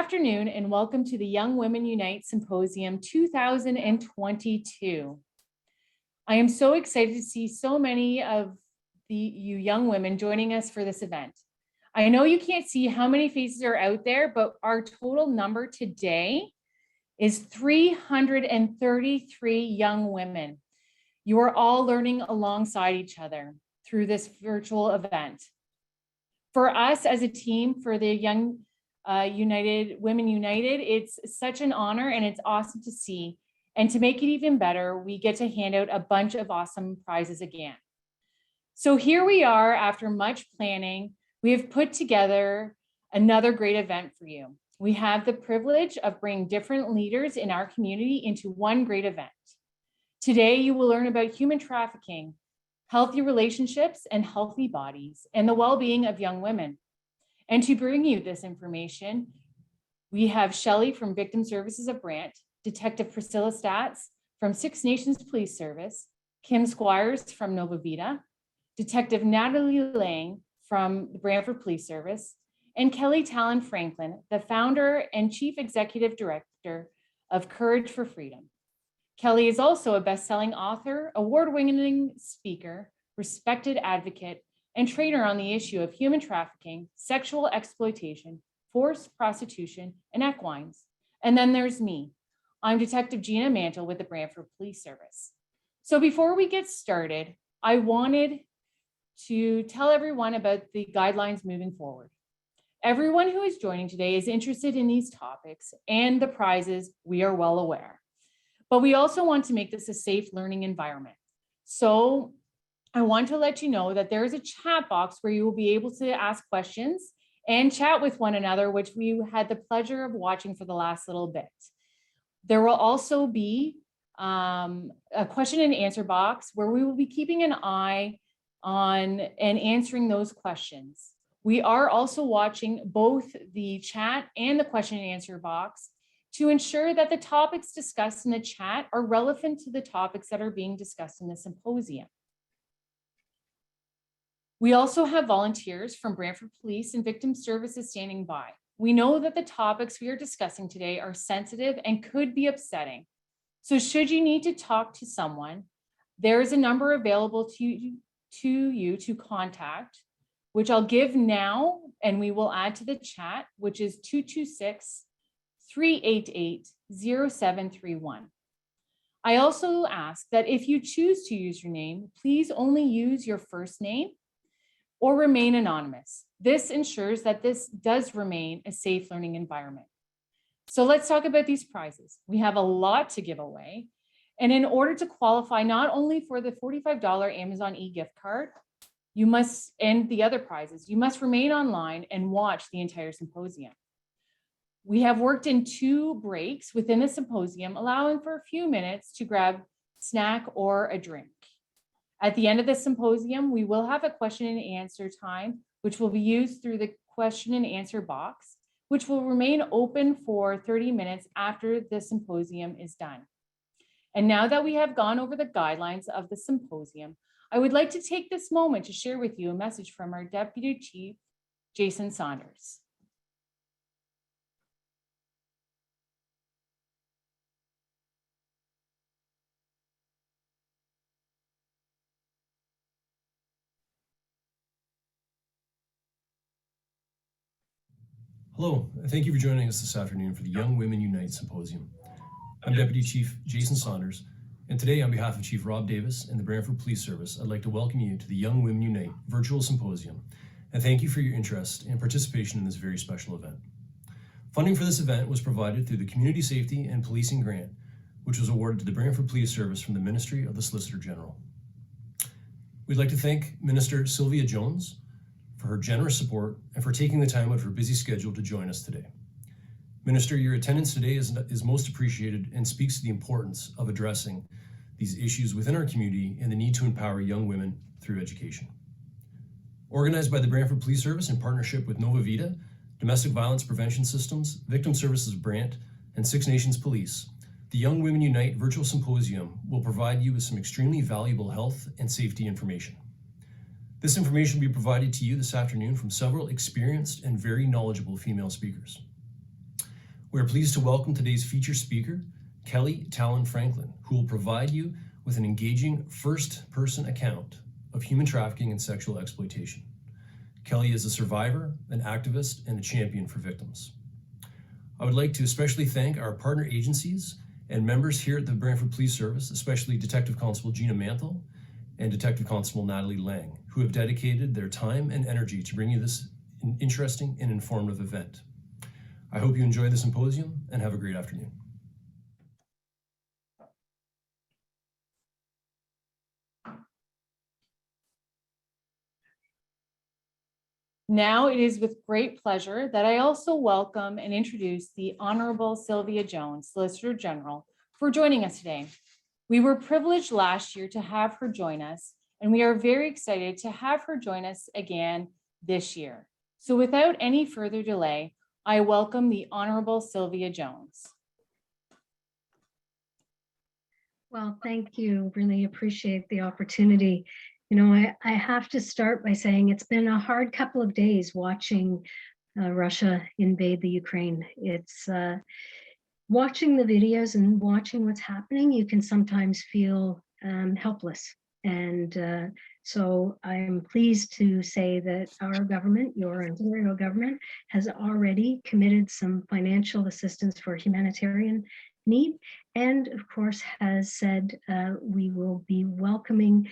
Afternoon and welcome to the Young Women Unite Symposium 2022. I am so excited to see so many of you young women joining us for this event. I know you can't see how many faces are out there, but our total number today is 333 young women. You are all learning alongside each other through this virtual event. For us as a team, for the Young Women United, it's such an honor and it's awesome to see. And to make it even better, we get to hand out a bunch of awesome prizes again. So here we are, after much planning, we have put together another great event for you. We have the privilege of bringing different leaders in our community into one great event. Today, you will learn about human trafficking, healthy relationships and healthy bodies, and the well-being of young women. And to bring you this information, we have Shelley from Victim Services of Brant, Detective Priscilla Stats from Six Nations Police Service, Kim Squires from Nova Vita, Detective Natalie Lang from the Brantford Police Service, and Kelly Tallon Franklin, the founder and chief executive director of Courage for Freedom. Kelly is also a best-selling author, award-winning speaker, respected advocate, and trainer on the issue of human trafficking, sexual exploitation, forced prostitution, and equines. And then there's me. I'm Detective Gina Mantle with the Brantford Police Service. So before we get started, I wanted to tell everyone about the guidelines moving forward. Everyone who is joining today is interested in these topics and the prizes, we are well aware. But we also want to make this a safe learning environment. So I want to let you know that there is a chat box where you will be able to ask questions and chat with one another, which we had the pleasure of watching for the last little bit. There will also be a question and answer box where we will be keeping an eye on and answering those questions. We are also watching both the chat and the question and answer box to ensure that the topics discussed in the chat are relevant to the topics that are being discussed in the symposium. We also have volunteers from Brantford Police and Victim Services standing by. We know that the topics we are discussing today are sensitive and could be upsetting. So should you need to talk to someone, there is a number available to you to contact, which I'll give now, and we will add to the chat, which is 226-388-0731. I also ask that if you choose to use your name, please only use your first name or remain anonymous. This ensures that this does remain a safe learning environment. So let's talk about these prizes. We have a lot to give away. And in order to qualify not only for the $45 Amazon e-gift card, you must, and the other prizes, you must remain online and watch the entire symposium. We have worked in 2 breaks within the symposium, allowing for a few minutes to grab snack or a drink. At the end of the symposium, we will have a question and answer time, which will be used through the question and answer box, which will remain open for 30 minutes after the symposium is done. And now that we have gone over the guidelines of the symposium, I would like to take this moment to share with you a message from our Deputy Chief, Jason Saunders. Hello, and thank you for joining us this afternoon for the Young Women Unite Symposium. I'm Deputy Chief Jason Saunders, and today on behalf of Chief Rob Davis and the Brantford Police Service, I'd like to welcome you to the Young Women Unite Virtual Symposium, and thank you for your interest and participation in this very special event. Funding for this event was provided through the Community Safety and Policing Grant, which was awarded to the Brantford Police Service from the Ministry of the Solicitor General. We'd like to thank Minister Sylvia Jones for her generous support and for taking the time out of her busy schedule to join us today. Minister, your attendance today is most appreciated and speaks to the importance of addressing these issues within our community and the need to empower young women through education. Organized by the Brantford Police Service in partnership with Nova Vita, Domestic Violence Prevention Systems, Victim Services Brant, and Six Nations Police, the Young Women Unite Virtual Symposium will provide you with some extremely valuable health and safety information. This information will be provided to you this afternoon from several experienced and very knowledgeable female speakers. We are pleased to welcome today's feature speaker, Kelly Tallon Franklin, who will provide you with an engaging first-person account of human trafficking and sexual exploitation. Kelly is a survivor, an activist, and a champion for victims. I would like to especially thank our partner agencies and members here at the Brantford Police Service, especially Detective Constable Gina Mantle and Detective Constable Natalie Lang, who have dedicated their time and energy to bring you this interesting and informative event. I hope you enjoy the symposium and have a great afternoon. Now it is with great pleasure that I also welcome and introduce the Honorable Sylvia Jones, Solicitor General, for joining us today. We were privileged last year to have her join us, and we are very excited to have her join us again this year. So without any further delay, I welcome the Honorable Sylvia Jones. Well, thank you. Really appreciate the opportunity. You know, I have to start by saying it's been a hard couple of days watching Russia invade the Ukraine. It's watching the videos and watching what's happening, you can sometimes feel helpless. And so I'm pleased to say that our government, your Ontario government, has already committed some financial assistance for humanitarian need, and of course has said we will be welcoming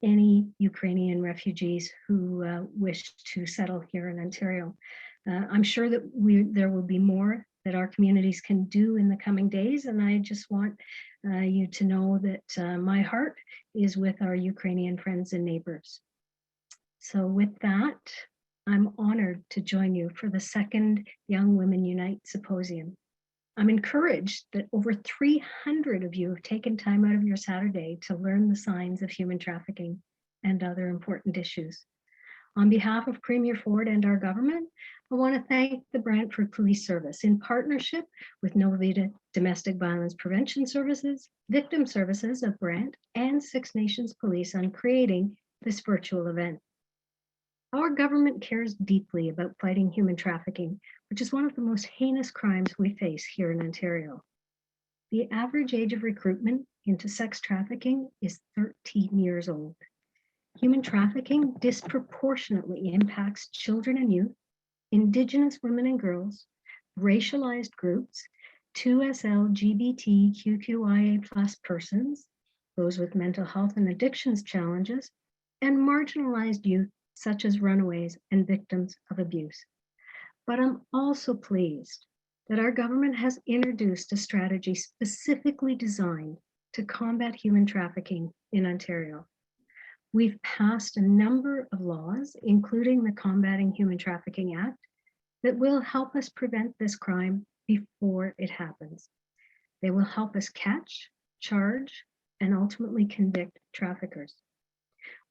any Ukrainian refugees who wish to settle here in Ontario. I'm sure that there will be more that our communities can do in the coming days, and I just want you to know that my heart is with our Ukrainian friends and neighbors. So with that, I'm honored to join you for the second Young Women Unite Symposium. I'm encouraged that over 300 of you have taken time out of your Saturday to learn the signs of human trafficking and other important issues. On behalf of Premier Ford and our government, I want to thank the Brantford Police Service in partnership with Vita Domestic Violence Prevention Services, Victim Services of Brant, and Six Nations Police on creating this virtual event. Our government cares deeply about fighting human trafficking, which is one of the most heinous crimes we face here in Ontario. The average age of recruitment into sex trafficking is 13 years old. Human trafficking disproportionately impacts children and youth, Indigenous women and girls, racialized groups, 2SL LGBTQIA+ persons, those with mental health and addictions challenges, and marginalized youth such as runaways and victims of abuse. But I'm also pleased that our government has introduced a strategy specifically designed to combat human trafficking in Ontario. We've passed a number of laws, including the Combating Human Trafficking Act, that will help us prevent this crime before it happens. They will help us catch, charge, and ultimately convict traffickers.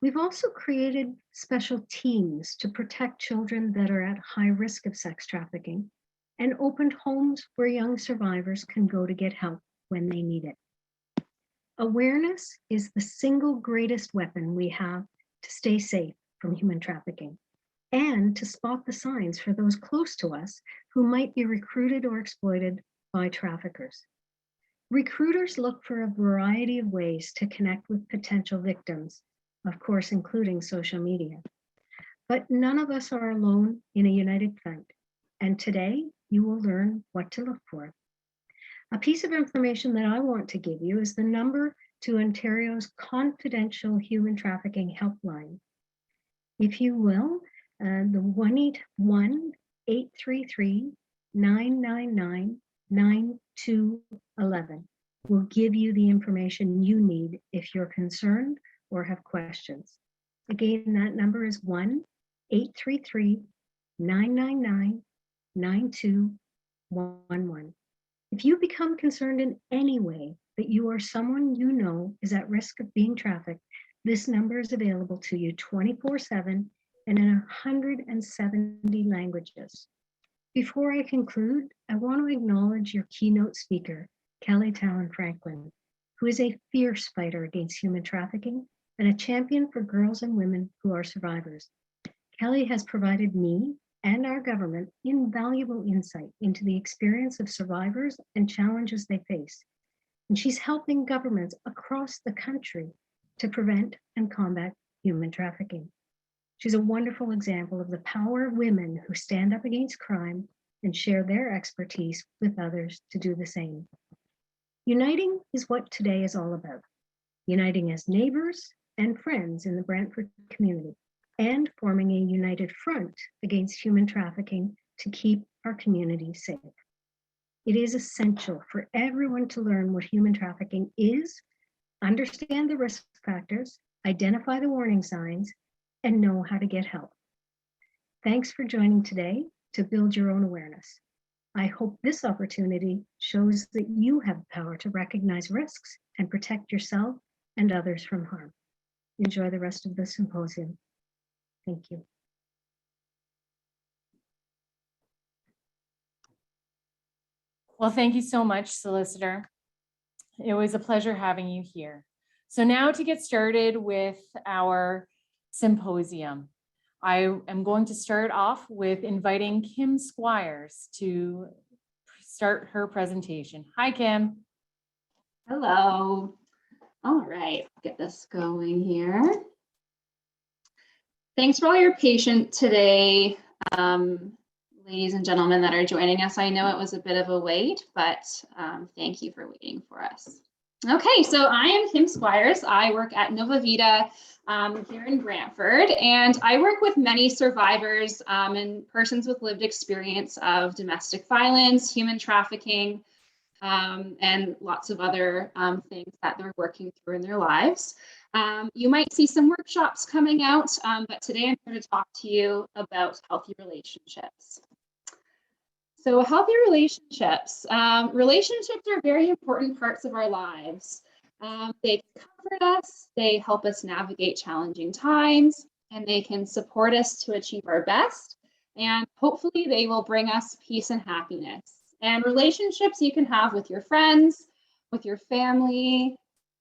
We've also created special teams to protect children that are at high risk of sex trafficking and opened homes where young survivors can go to get help when they need it. Awareness is the single greatest weapon we have to stay safe from human trafficking and to spot the signs for those close to us who might be recruited or exploited by traffickers. Recruiters look for a variety of ways to connect with potential victims, of course, including social media. But none of us are alone in a united front. And today you will learn what to look for. A piece of information that I want to give you is the number to Ontario's confidential human trafficking helpline. If you will, the 1-833-999-9211 will give you the information you need if you're concerned or have questions. Again, that number is 1-833-999-9211. If you become concerned in any way that you or someone you know is at risk of being trafficked, this number is available to you 24/7 and in 170 languages. Before I conclude, I want to acknowledge your keynote speaker, Kelly Tallon Franklin, who is a fierce fighter against human trafficking and a champion for girls and women who are survivors. Kelly has provided me and our government invaluable insight into the experience of survivors and challenges they face. And she's helping governments across the country to prevent and combat human trafficking. She's a wonderful example of the power of women who stand up against crime and share their expertise with others to do the same. Uniting is what today is all about. Uniting as neighbors and friends in the Brantford community, and forming a united front against human trafficking to keep our community safe. It is essential for everyone to learn what human trafficking is, understand the risk factors, identify the warning signs, and know how to get help. Thanks for joining today to build your own awareness. I hope this opportunity shows that you have the power to recognize risks and protect yourself and others from harm. Enjoy the rest of the symposium. Thank you. Well, thank you so much, Solicitor. It was a pleasure having you here. So now to get started with our symposium, I am going to start off with inviting Kim Squires to start her presentation. Hi, Kim. Hello. All right, get this going here. Thanks for all your patience today, ladies and gentlemen that are joining us. I know it was a bit of a wait, but thank you for waiting for us. Okay, so I am Kim Squires. I work at Nova Vita here in Brantford, and I work with many survivors and persons with lived experience of domestic violence, human trafficking, and lots of other things that they're working through in their lives. You might see some workshops coming out, but today I'm here to talk to you about healthy relationships. So healthy relationships. Relationships are very important parts of our lives. They comfort us, they help us navigate challenging times, and they can support us to achieve our best. And hopefully they will bring us peace and happiness. And relationships you can have with your friends, with your family,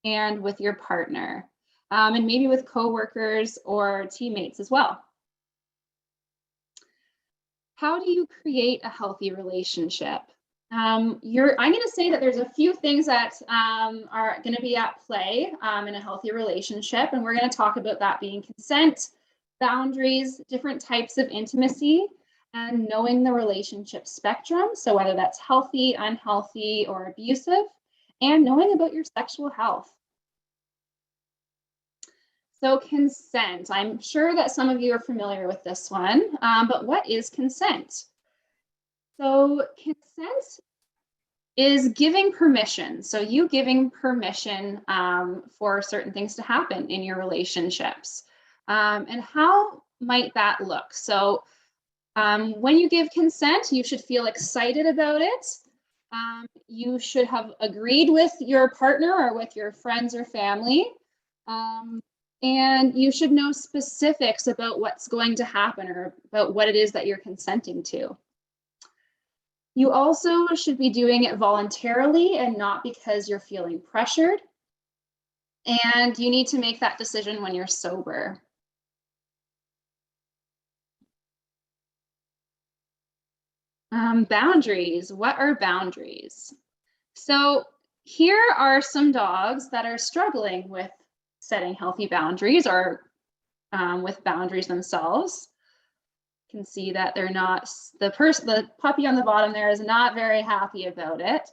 and with your partner, and maybe with coworkers or teammates as well. How do you create a healthy relationship? I'm going to say that there's a few things that are going to be at play in a healthy relationship, and we're going to talk about that being consent, boundaries, different types of intimacy, and knowing the relationship spectrum, so whether that's healthy, unhealthy, or abusive, and knowing about your sexual health. So consent, I'm sure that some of you are familiar with this one, but what is consent? So consent is giving permission. So you giving permission for certain things to happen in your relationships. And how might that look? So when you give consent, you should feel excited about it. You should have agreed with your partner or with your friends or family. And you should know specifics about what's going to happen or about what it is that you're consenting to. You also should be doing it voluntarily and not because you're feeling pressured. And you need to make that decision when you're sober. Boundaries. What are boundaries? So here are some dogs that are struggling with setting healthy boundaries or with boundaries themselves. You can see that they're not, the puppy on the bottom there is not very happy about it.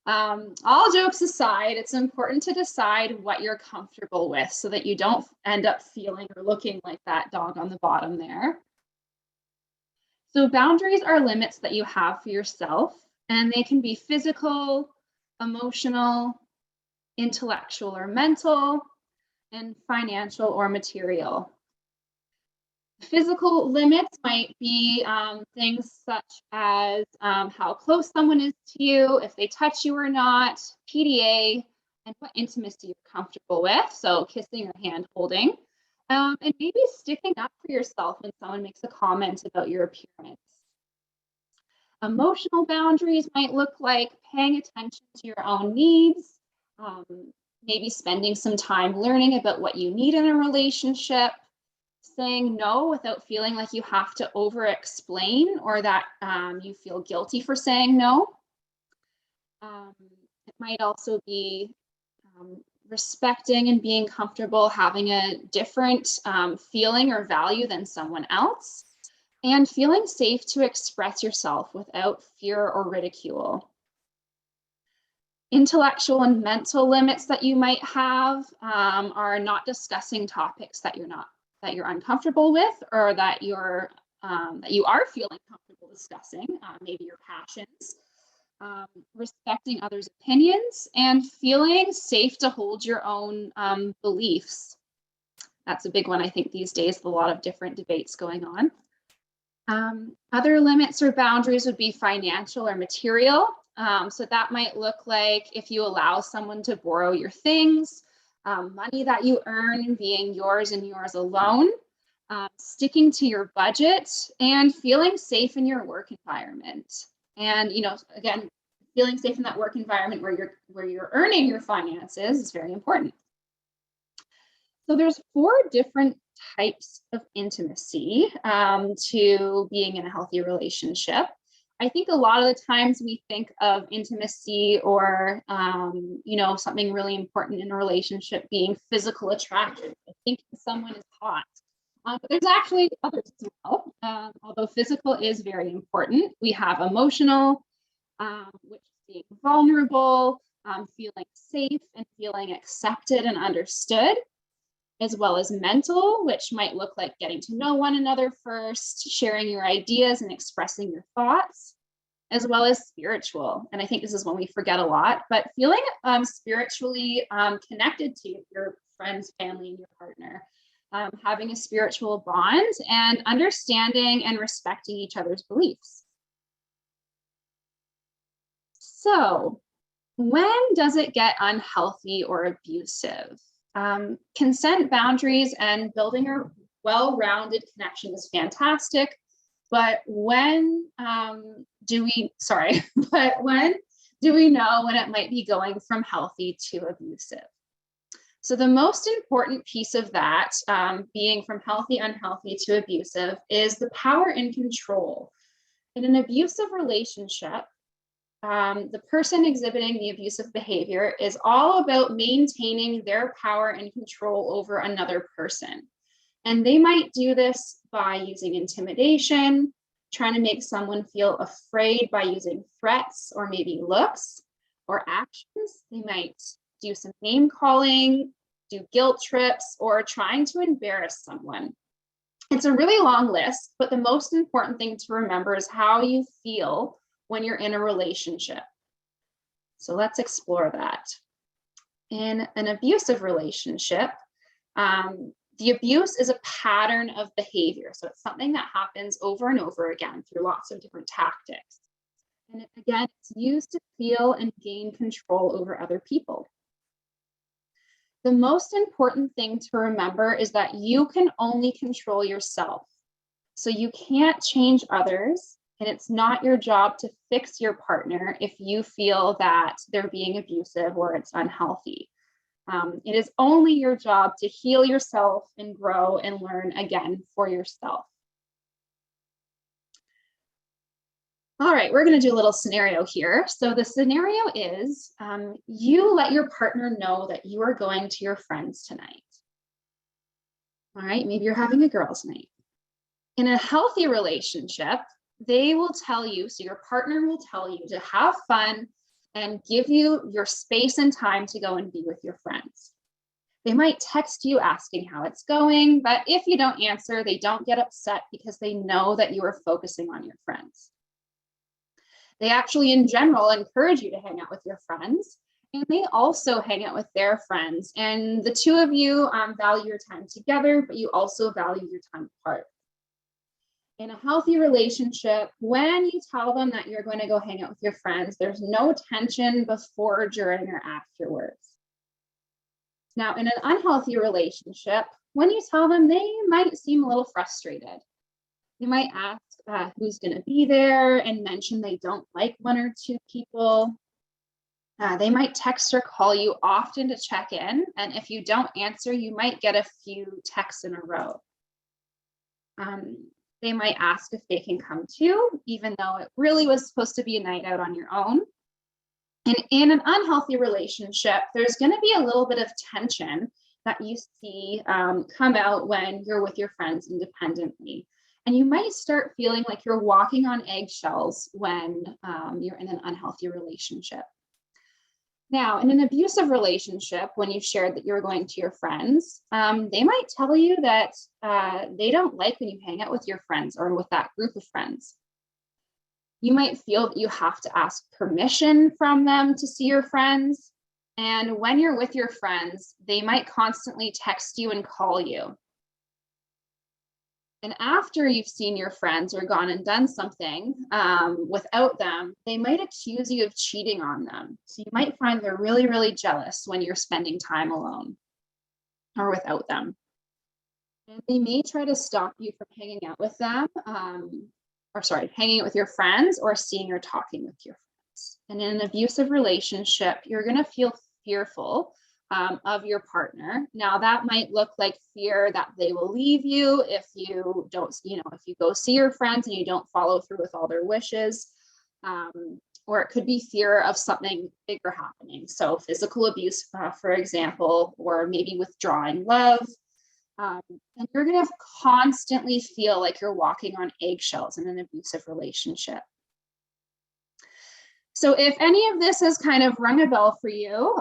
All jokes aside, it's important to decide what you're comfortable with so that you don't end up feeling or looking like that dog on the bottom there. So boundaries are limits that you have for yourself, and they can be physical, emotional, intellectual or mental, and financial or material. Physical limits might be things such as how close someone is to you, if they touch you or not, PDA, and what intimacy you're comfortable with, so kissing or hand holding. And maybe sticking up for yourself when someone makes a comment about your appearance. Emotional boundaries might look like paying attention to your own needs, maybe spending some time learning about what you need in a relationship, saying no without feeling like you have to over-explain or that you feel guilty for saying no. It might also be respecting and being comfortable having a different feeling or value than someone else, and feeling safe to express yourself without fear or ridicule. Intellectual and mental limits that you might have are not discussing topics that you're uncomfortable with, or that you are feeling comfortable discussing, maybe your passions. Respecting others' opinions and feeling safe to hold your own beliefs. That's a big one, I think, these days, with a lot of different debates going on. Other limits or boundaries would be financial or material. So that might look like if you allow someone to borrow your things, money that you earn being yours and yours alone, sticking to your budget, and feeling safe in your work environment. And, you know, again, feeling safe in that work environment where you're earning your finances is very important. So there's 4 different types of intimacy to being in a healthy relationship. I think a lot of the times we think of intimacy or, you know, something really important in a relationship being physical attraction. I think someone is hot. But there's actually others as well. Although physical is very important, we have emotional, which is being vulnerable, feeling safe and feeling accepted and understood, as well as mental, which might look like getting to know one another first, sharing your ideas and expressing your thoughts, as well as spiritual. And I think this is one we forget a lot, but feeling spiritually connected to your friends, family, and your partner. Having a spiritual bond and understanding and respecting each other's beliefs. So, when does it get unhealthy or abusive? Consent, boundaries, and building a well-rounded connection is fantastic, but when do we know when it might be going from healthy to abusive? So the most important piece of that, being from healthy, unhealthy to abusive, is the power and control. In an abusive relationship, the person exhibiting the abusive behavior is all about maintaining their power and control over another person. And they might do this by using intimidation, trying to make someone feel afraid by using threats or maybe looks or actions. They might do some name calling, do guilt trips, or trying to embarrass someone. It's a really long list, but the most important thing to remember is how you feel when you're in a relationship. So let's explore that. In an abusive relationship, the abuse is a pattern of behavior. So it's something that happens over and over again through lots of different tactics. And again, it's used to feel and gain control over other people. The most important thing to remember is that you can only control yourself. So you can't change others, and it's not your job to fix your partner if you feel that they're being abusive or it's unhealthy. It is only your job to heal yourself and grow and learn again for yourself. All right, we're going to do a little scenario here. So the scenario is you let your partner know that you are going to your friends tonight. All right, maybe you're having a girls' night. In a healthy relationship, they will tell you, so your partner will tell you to have fun and give you your space and time to go and be with your friends. They might text you asking how it's going, but if you don't answer, they don't get upset because they know that you are focusing on your friends. They actually, in general, encourage you to hang out with your friends, and they also hang out with their friends. And the two of you value your time together, but you also value your time apart. In a healthy relationship, when you tell them that you're going to go hang out with your friends, there's no tension before, during, or afterwards. Now, in an unhealthy relationship, when you tell them, they might seem a little frustrated. They might ask who's going to be there and mention they don't like one or two people. They might text or call you often to check in. And if you don't answer, you might get a few texts in a row. They might ask if they can come too, even though it really was supposed to be a night out on your own. And in an unhealthy relationship, there's going to be a little bit of tension that you see come out when you're with your friends independently. And you might start feeling like you're walking on eggshells when you're in an unhealthy relationship. Now, in an abusive relationship, when you've shared that you're going to your friends, they might tell you that they don't like when you hang out with your friends or with that group of friends. You might feel that you have to ask permission from them to see your friends. And when you're with your friends, they might constantly text you and call you. And after you've seen your friends or gone and done something without them, they might accuse you of cheating on them. So you might find they're really, really jealous when you're spending time alone or without them. And they may try to stop you from hanging out with them, hanging out with your friends or seeing or talking with your friends. And in an abusive relationship, you're going to feel fearful of your partner. Now that might look like fear that they will leave you if you don't, if you go see your friends and you don't follow through with all their wishes, or it could be fear of something bigger happening. So physical abuse, for example, or maybe withdrawing love. And you're going to constantly feel like you're walking on eggshells in an abusive relationship. So if any of this has kind of rung a bell for you,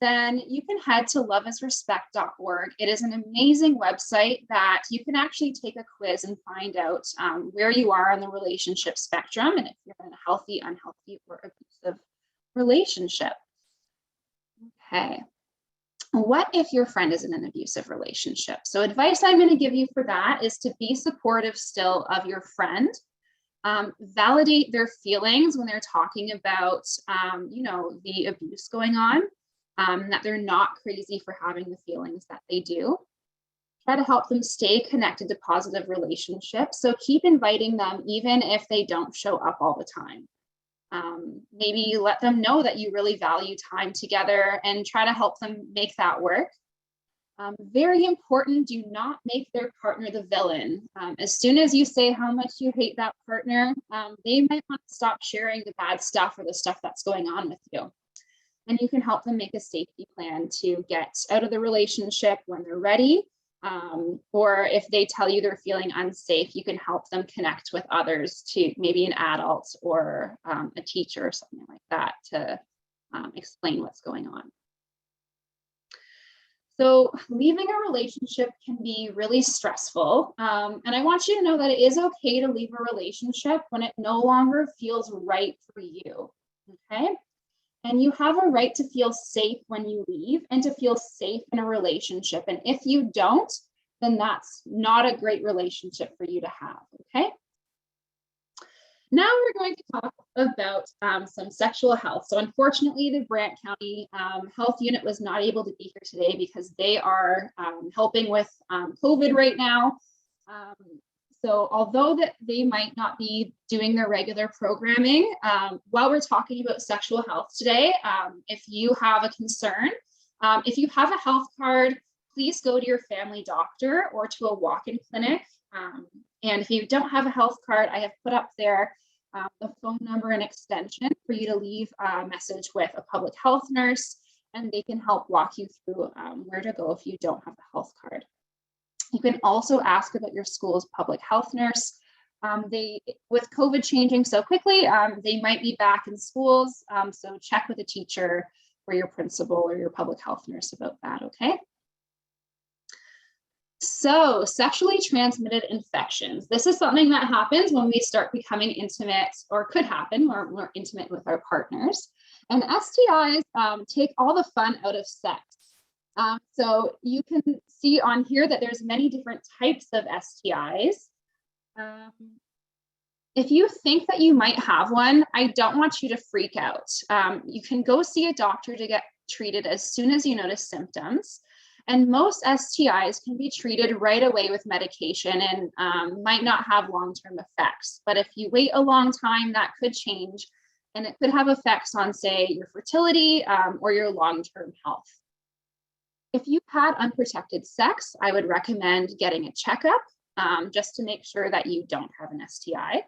then you can head to loveisrespect.org. It is an amazing website that you can actually take a quiz and find out where you are on the relationship spectrum and if you're in a healthy, unhealthy, or abusive relationship. Okay. What if your friend is in an abusive relationship? So advice I'm going to give you for that is to be supportive still of your friend. Validate their feelings when they're talking about, the abuse going on, that they're not crazy for having the feelings that they do. Try to help them stay connected to positive relationships. So keep inviting them, even if they don't show up all the time. Maybe let them know that you really value time together and try to help them make that work. Very important, do not make their partner the villain. As soon as you say how much you hate that partner, they might want to stop sharing the bad stuff or the stuff that's going on with you. And you can help them make a safety plan to get out of the relationship when they're ready. Or if they tell you they're feeling unsafe, you can help them connect with others, to maybe an adult or a teacher or something like that, to explain what's going on. So leaving a relationship can be really stressful. And I want you to know that it is okay to leave a relationship when it no longer feels right for you, okay? And you have a right to feel safe when you leave and to feel safe in a relationship. And if you don't, then that's not a great relationship for you to have, okay? Now we're going to talk about some sexual health. So unfortunately, the Brant County Health Unit was not able to be here today because they are helping with COVID right now. So although that they might not be doing their regular programming, while we're talking about sexual health today, if you have a concern, if you have a health card, please go to your family doctor or to a walk-in clinic. And if you don't have a health card, I have put up there the phone number and extension for you to leave a message with a public health nurse, and they can help walk you through where to go if you don't have a health card. You can also ask about your school's public health nurse. With COVID changing so quickly, they might be back in schools, so check with a teacher or your principal or your public health nurse about that, okay? So sexually transmitted infections. This is something that happens when we start becoming intimate, or could happen when we're intimate with our partners. And STIs take all the fun out of sex. So you can see on here that there's many different types of STIs. If you think that you might have one, I don't want you to freak out. You can go see a doctor to get treated as soon as you notice symptoms. And most STIs can be treated right away with medication and might not have long-term effects. But if you wait a long time, that could change, and it could have effects on, say, your fertility or your long-term health. If you've had unprotected sex, I would recommend getting a checkup. just to make sure that you don't have an STI.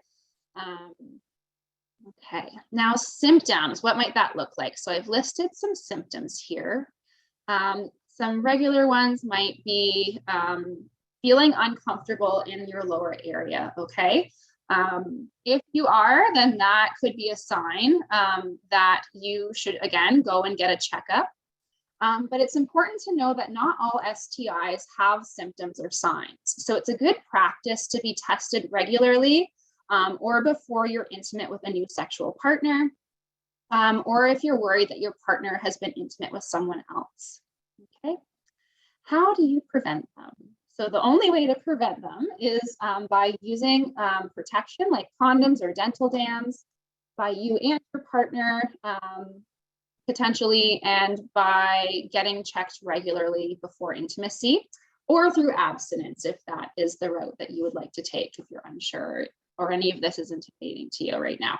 Okay, now symptoms, what might that look like? So I've listed some symptoms here. Some regular ones might be feeling uncomfortable in your lower area, okay? If you are, then that could be a sign that you should, again, go and get a checkup. But it's important to know that not all STIs have symptoms or signs. So it's a good practice to be tested regularly or before you're intimate with a new sexual partner, or if you're worried that your partner has been intimate with someone else. Okay, how do you prevent them? So the only way to prevent them is by using protection like condoms or dental dams, by you and your partner potentially, and by getting checked regularly before intimacy, or through abstinence if that is the route that you would like to take if you're unsure or any of this is intimidating to you right now.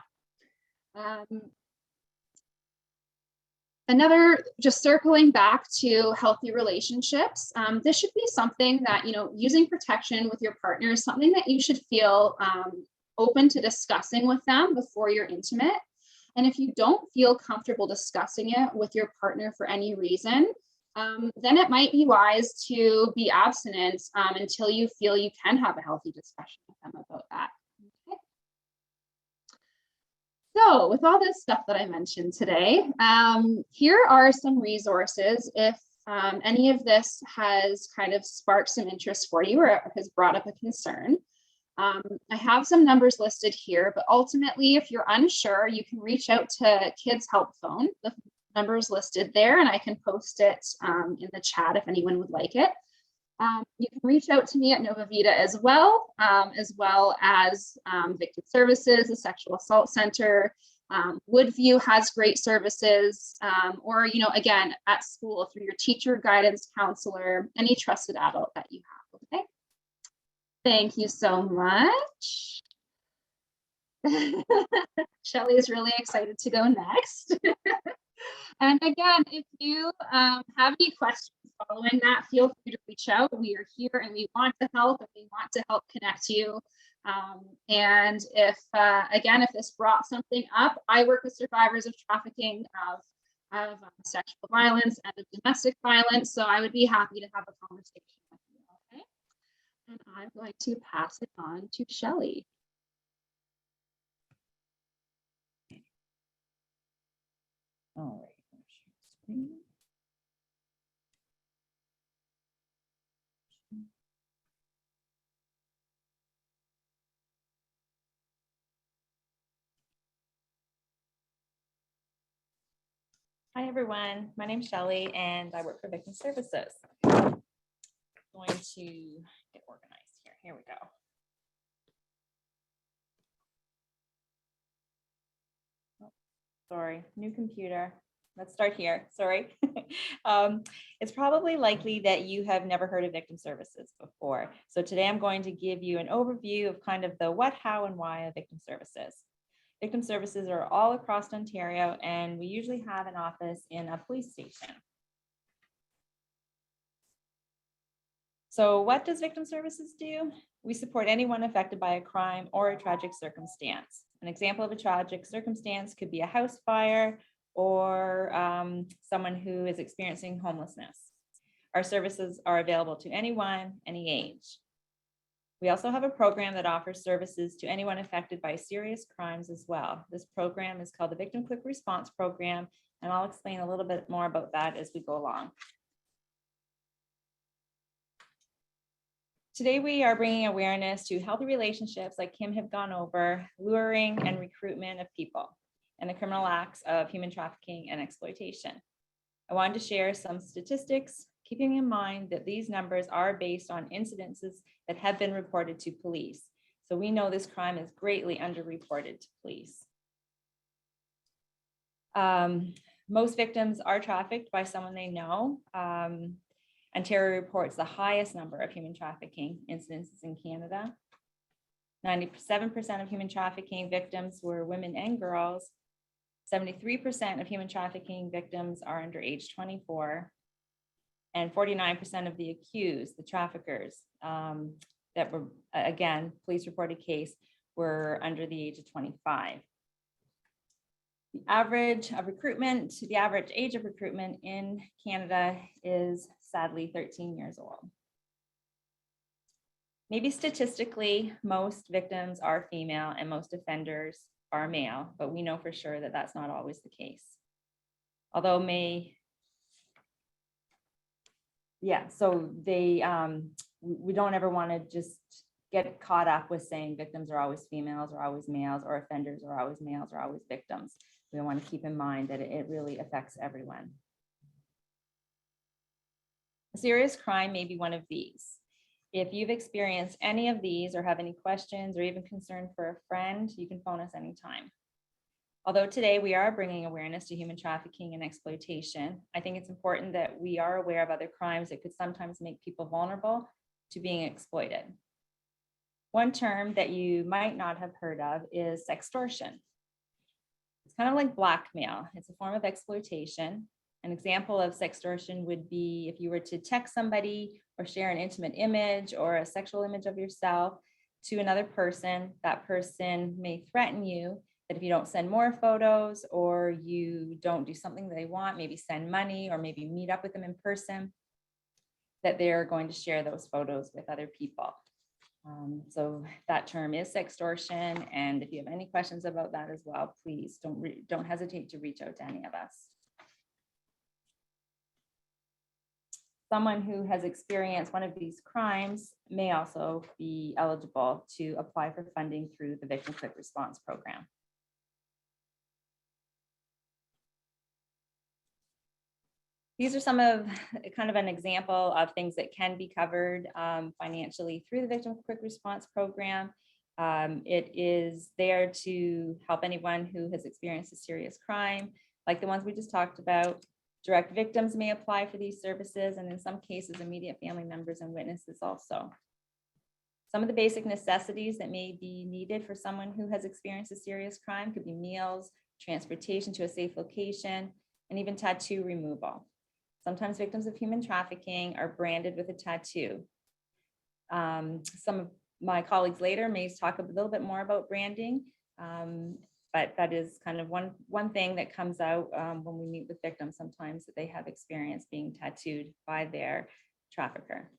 Another, just circling back to healthy relationships, this should be something that, you know, using protection with your partner is something that you should feel open to discussing with them before you're intimate. And if you don't feel comfortable discussing it with your partner for any reason, then it might be wise to be abstinent until you feel you can have a healthy discussion with them about that. Okay. So with all this stuff that I mentioned today, here are some resources if any of this has kind of sparked some interest for you or has brought up a concern. I have some numbers listed here, but ultimately, if you're unsure, you can reach out to Kids Help Phone. The number is listed there, and I can post it in the chat if anyone would like it. You can reach out to me at Nova Vita as well as Victim Services, the Sexual Assault Center. Woodview has great services, or, you know, again, at school through your teacher, guidance counselor, any trusted adult that you have, okay? Thank you so much. Shelly is really excited to go next. And again, if you have any questions following that, feel free to reach out. We are here and we want to help, and we want to help connect you. And if, again, if this brought something up, I work with survivors of trafficking, of sexual violence and of domestic violence. So I would be happy to have a conversation with you, okay? And I'm going to pass it on to Shelly. All right. Screen. Hi, everyone. My name's Shelly, and I work for Victim Services. I'm going to get organized here. Here we go. Oh, sorry, new computer. Let's start here. Sorry. It's probably likely that you have never heard of Victim Services before. So today I'm going to give you an overview of kind of the what, how, and why of Victim Services. Victim Services are all across Ontario, and we usually have an office in a police station. So what does Victim Services do? We support anyone affected by a crime or a tragic circumstance. An example of a tragic circumstance could be a house fire or someone who is experiencing homelessness. Our services are available to anyone, any age. We also have a program that offers services to anyone affected by serious crimes as well. This program is called the Victim Quick Response Program, and I'll explain a little bit more about that as we go along. Today, we are bringing awareness to healthy relationships like Kim have gone over, luring and recruitment of people, and the criminal acts of human trafficking and exploitation. I wanted to share some statistics, keeping in mind that these numbers are based on incidences that have been reported to police. So we know this crime is greatly underreported to police. Most victims are trafficked by someone they know. Ontario reports the highest number of human trafficking incidences in Canada. 97% of human trafficking victims were women and girls. 73% of human trafficking victims are under age 24. And 49% of the accused, the traffickers, that were, again, police reported case were under the age of 25. The average age of recruitment in Canada is sadly 13 years old. Maybe statistically, most victims are female and most offenders are male, but we know for sure that that's not always the case. Although we don't ever want to just get caught up with saying victims are always females or always males, or offenders are always males or always victims. We want to keep in mind that it really affects everyone. A serious crime may be one of these. If you've experienced any of these or have any questions or even concern for a friend, you can phone us anytime. Although today we are bringing awareness to human trafficking and exploitation, I think it's important that we are aware of other crimes that could sometimes make people vulnerable to being exploited. One term that you might not have heard of is sextortion. It's kind of like blackmail. It's a form of exploitation. An example of sextortion would be if you were to text somebody or share an intimate image or a sexual image of yourself to another person. That person may threaten you that if you don't send more photos or you don't do something that they want, maybe send money or maybe meet up with them in person, that they're going to share those photos with other people. So that term is sextortion. And if you have any questions about that as well, please don't hesitate to reach out to any of us. Someone who has experienced one of these crimes may also be eligible to apply for funding through the Victim Quick Response Program. These are some of kind of an example of things that can be covered financially through the Victim Quick Response Program. It is there to help anyone who has experienced a serious crime, like the ones we just talked about. Direct victims may apply for these services, and in some cases, immediate family members and witnesses also. Some of the basic necessities that may be needed for someone who has experienced a serious crime could be meals, transportation to a safe location, and even tattoo removal. Sometimes victims of human trafficking are branded with a tattoo. Some of my colleagues later may talk a little bit more about branding, but that is kind of one thing that comes out when we meet with victims sometimes, that they have experienced being tattooed by their trafficker.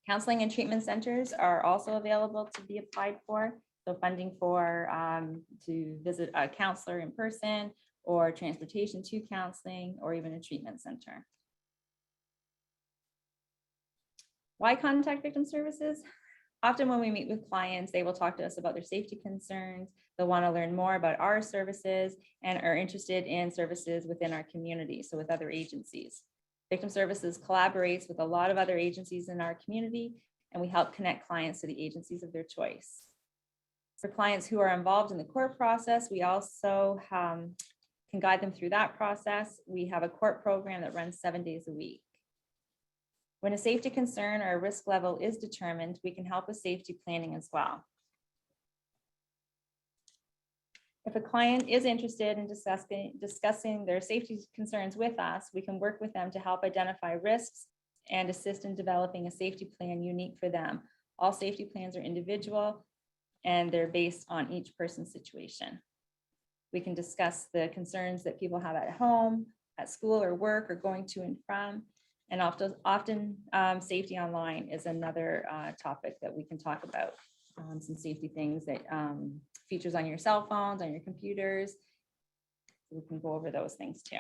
Counseling and treatment centers are also available to be applied for. So funding for to visit a counselor in person, or transportation to counseling, or even a treatment center. Why contact victim services? Often when we meet with clients, they will talk to us about their safety concerns. They'll want to learn more about our services and are interested in services within our community, so with other agencies. Victim Services collaborates with a lot of other agencies in our community, and we help connect clients to the agencies of their choice. For clients who are involved in the court process, we also can guide them through that process. We have a court program that runs 7 days a week. When a safety concern or a risk level is determined, we can help with safety planning as well. If a client is interested in discussing their safety concerns with us, we can work with them to help identify risks and assist in developing a safety plan unique for them. All safety plans are individual and they're based on each person's situation. We can discuss the concerns that people have at home, at school or work, or going to and from. And often safety online is another topic that we can talk about. Some safety things that features on your cell phones, on your computers. We can go over those things too.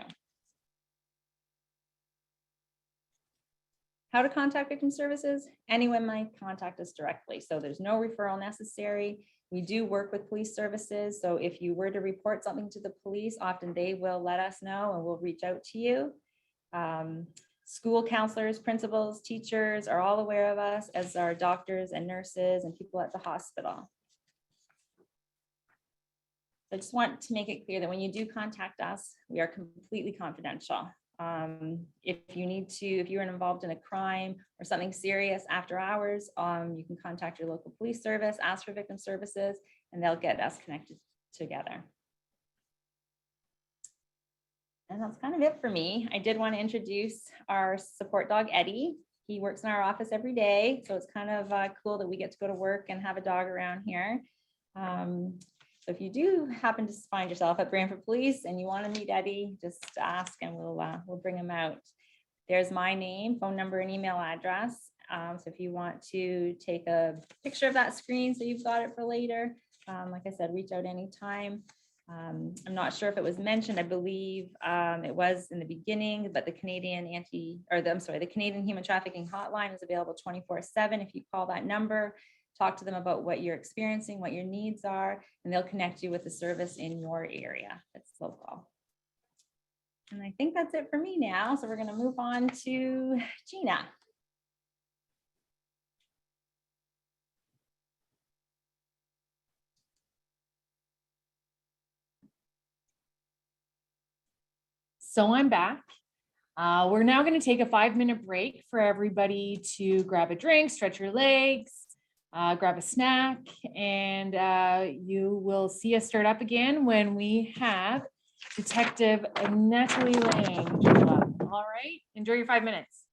How to contact victim services? Anyone might contact us directly. So there's no referral necessary. We do work with police services. So if you were to report something to the police, often they will let us know and we'll reach out to you. School counselors, principals, teachers are all aware of us, as are doctors and nurses and people at the hospital. I just want to make it clear that when you do contact us, we are completely confidential. If you're involved in a crime or something serious after hours, you can contact your local police service, ask for victim services, and they'll get us connected together. And that's kind of it for me. I did want to introduce our support dog, Eddie. He works in our office every day, so it's kind of cool that we get to go to work and have a dog around here. So if you do happen to find yourself at Brantford Police and you want to meet Eddie, just ask and we'll bring him out. There's my name, phone number, and email address. So if you want to take a picture of that screen so you've got it for later, like I said, reach out anytime. I'm not sure if it was mentioned. I believe it was in the beginning, but the Canadian Human Trafficking Hotline is available 24/7. If you call that number, talk to them about what you're experiencing, what your needs are, and they'll connect you with the service in your area. It's local. And I think that's it for me now. So we're going to move on to Gina. So I'm back. We're now going to take a 5-minute break for everybody to grab a drink, stretch your legs, grab a snack, and you will see us start up again when we have Detective Natalie Lang. All right, enjoy your 5 minutes.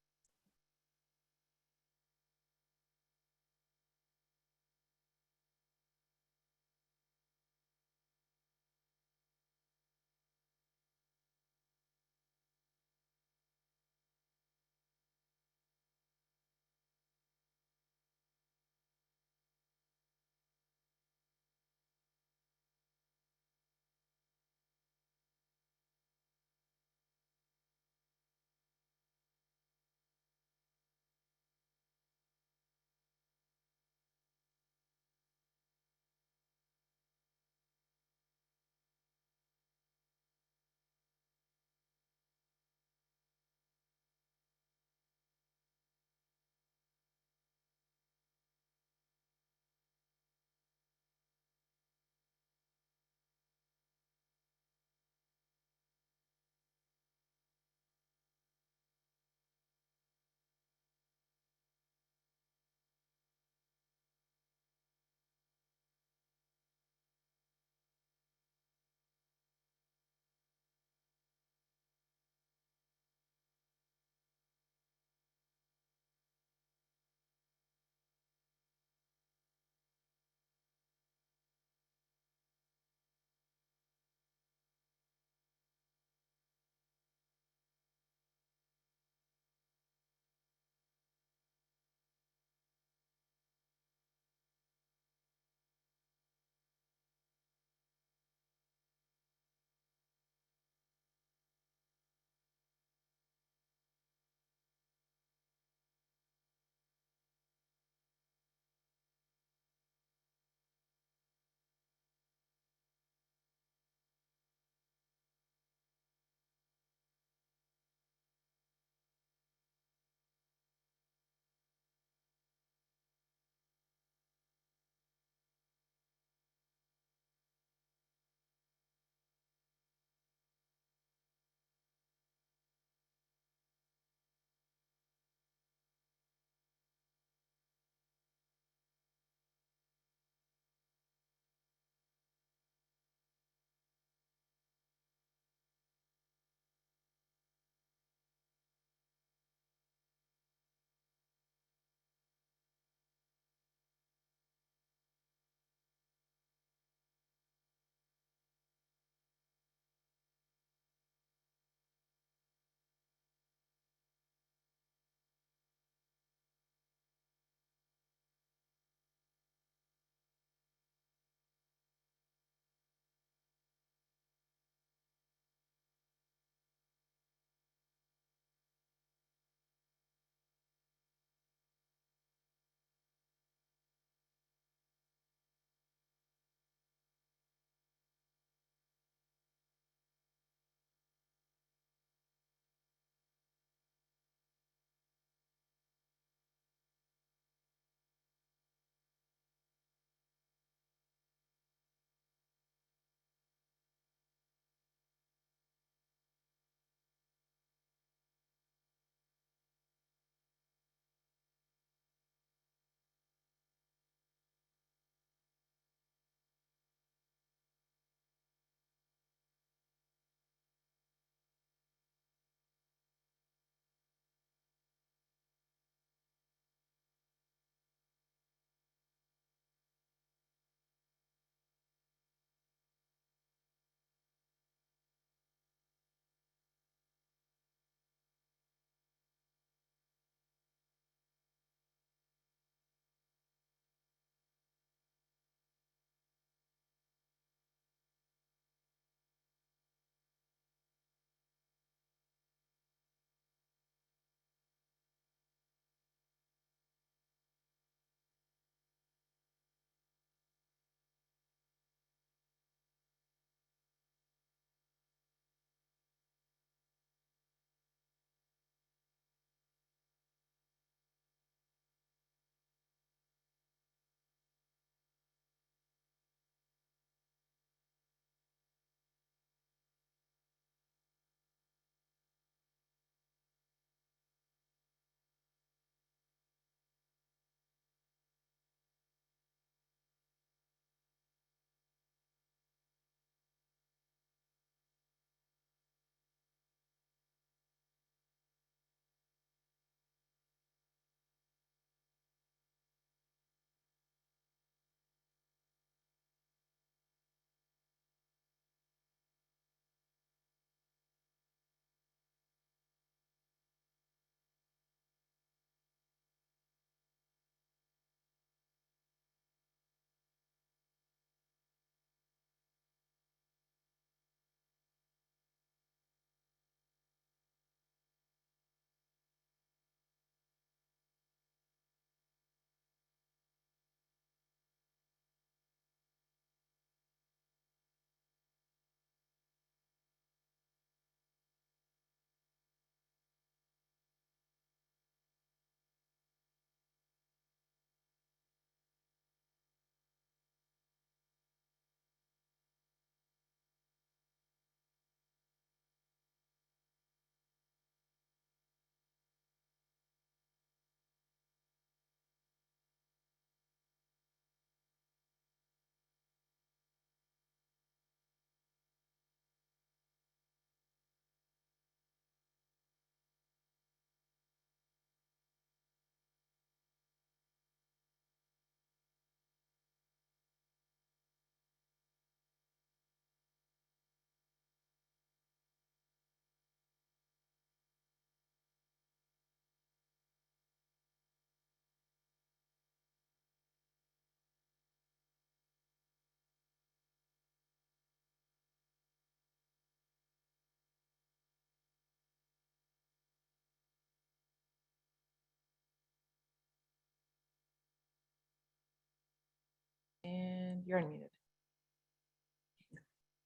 you're unmuted.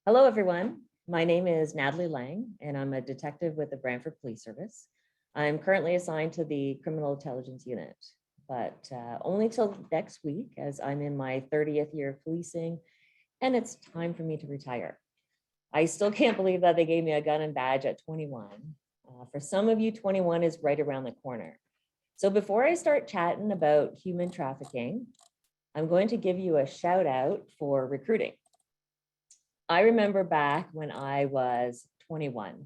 Hello, everyone. My name is Natalie Lang, and I'm a detective with the Brantford Police Service. I'm currently assigned to the Criminal Intelligence Unit, but only till next week, as I'm in my 30th year of policing, and it's time for me to retire. I still can't believe that they gave me a gun and badge at 21. For some of you, 21 is right around the corner. So before I start chatting about human trafficking, I'm going to give you a shout out for recruiting. I remember back when I was 21.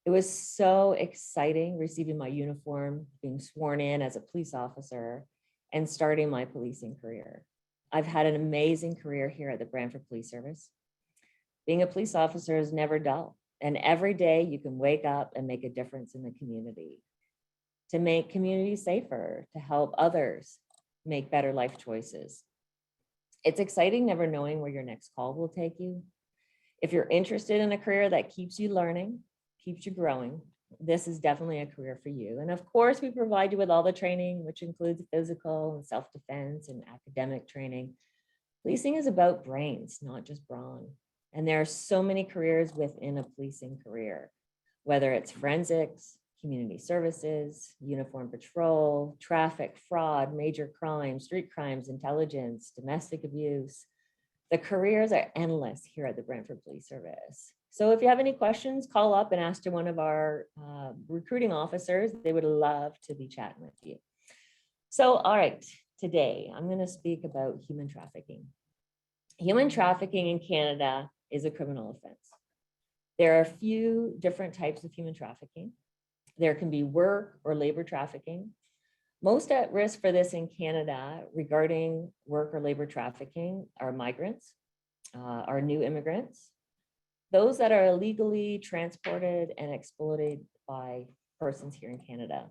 It was so exciting receiving my uniform, being sworn in as a police officer, and starting my policing career. I've had an amazing career here at the Brantford Police Service. Being a police officer is never dull, and every day you can wake up and make a difference in the community, to make communities safer, to help others make better life choices. It's exciting never knowing where your next call will take you. If you're interested in a career that keeps you learning, keeps you growing, this is definitely a career for you. And of course, we provide you with all the training, which includes physical and self-defense and academic training. Policing is about brains, not just brawn. And there are so many careers within a policing career, whether it's forensics, community services, uniform patrol, traffic, fraud, major crimes, street crimes, intelligence, domestic abuse. The careers are endless here at the Brantford Police Service. So if you have any questions, call up and ask to one of our recruiting officers. They would love to be chatting with you. So, all right, today I'm going to speak about human trafficking. Human trafficking in Canada is a criminal offense. There are a few different types of human trafficking. There can be work or labor trafficking. Most at risk for this in Canada regarding work or labor trafficking are migrants, are new immigrants, those that are illegally transported and exploited by persons here in Canada.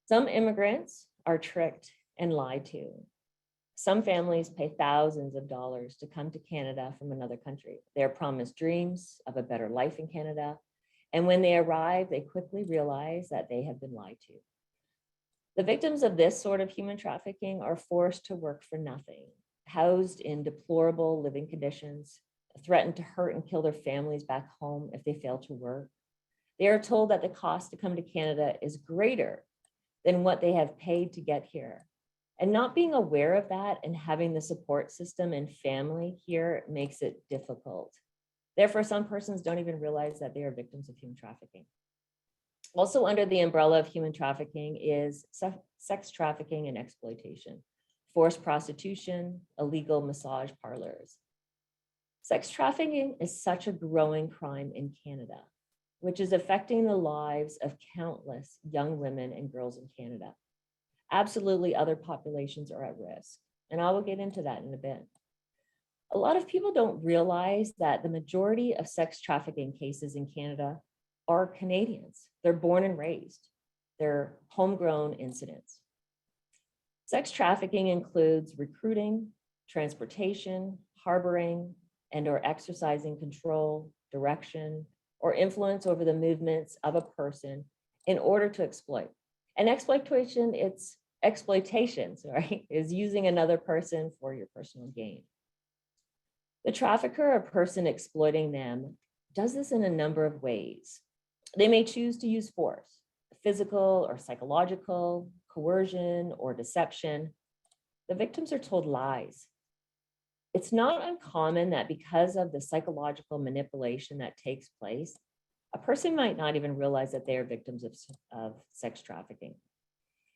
Some immigrants are tricked and lied to. Some families pay thousands of dollars to come to Canada from another country. They're promised dreams of a better life in Canada. And when they arrive, they quickly realize that they have been lied to. The victims of this sort of human trafficking are forced to work for nothing, housed in deplorable living conditions, threatened to hurt and kill their families back home if they fail to work. They are told that the cost to come to Canada is greater than what they have paid to get here. And not being aware of that and having the support system and family here makes it difficult. Therefore, some persons don't even realize that they are victims of human trafficking. Also under the umbrella of human trafficking is sex trafficking and exploitation, forced prostitution, illegal massage parlors. Sex trafficking is such a growing crime in Canada, which is affecting the lives of countless young women and girls in Canada. Absolutely, other populations are at risk, and I will get into that in a bit. A lot of people don't realize that the majority of sex trafficking cases in Canada are Canadians. They're born and raised. They're homegrown incidents. Sex trafficking includes recruiting, transportation, harboring, and or exercising control, direction, or influence over the movements of a person in order to exploit. And exploitation, is using another person for your personal gain. The trafficker or person exploiting them does this in a number of ways. They may choose to use force, physical or psychological, coercion or deception. The victims are told lies. It's not uncommon that because of the psychological manipulation that takes place, a person might not even realize that they are victims of sex trafficking.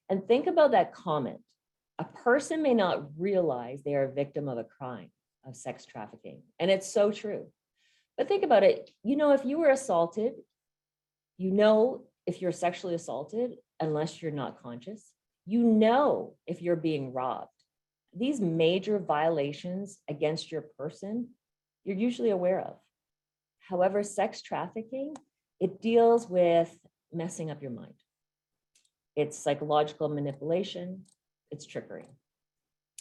And think about that comment. A person may not realize they are a victim of a crime of sex trafficking. And it's so true. But think about it. You know, if you were assaulted, you know if you're sexually assaulted, unless you're not conscious, you know if you're being robbed. These major violations against your person, you're usually aware of. However, sex trafficking, it deals with messing up your mind. It's psychological manipulation, it's trickery.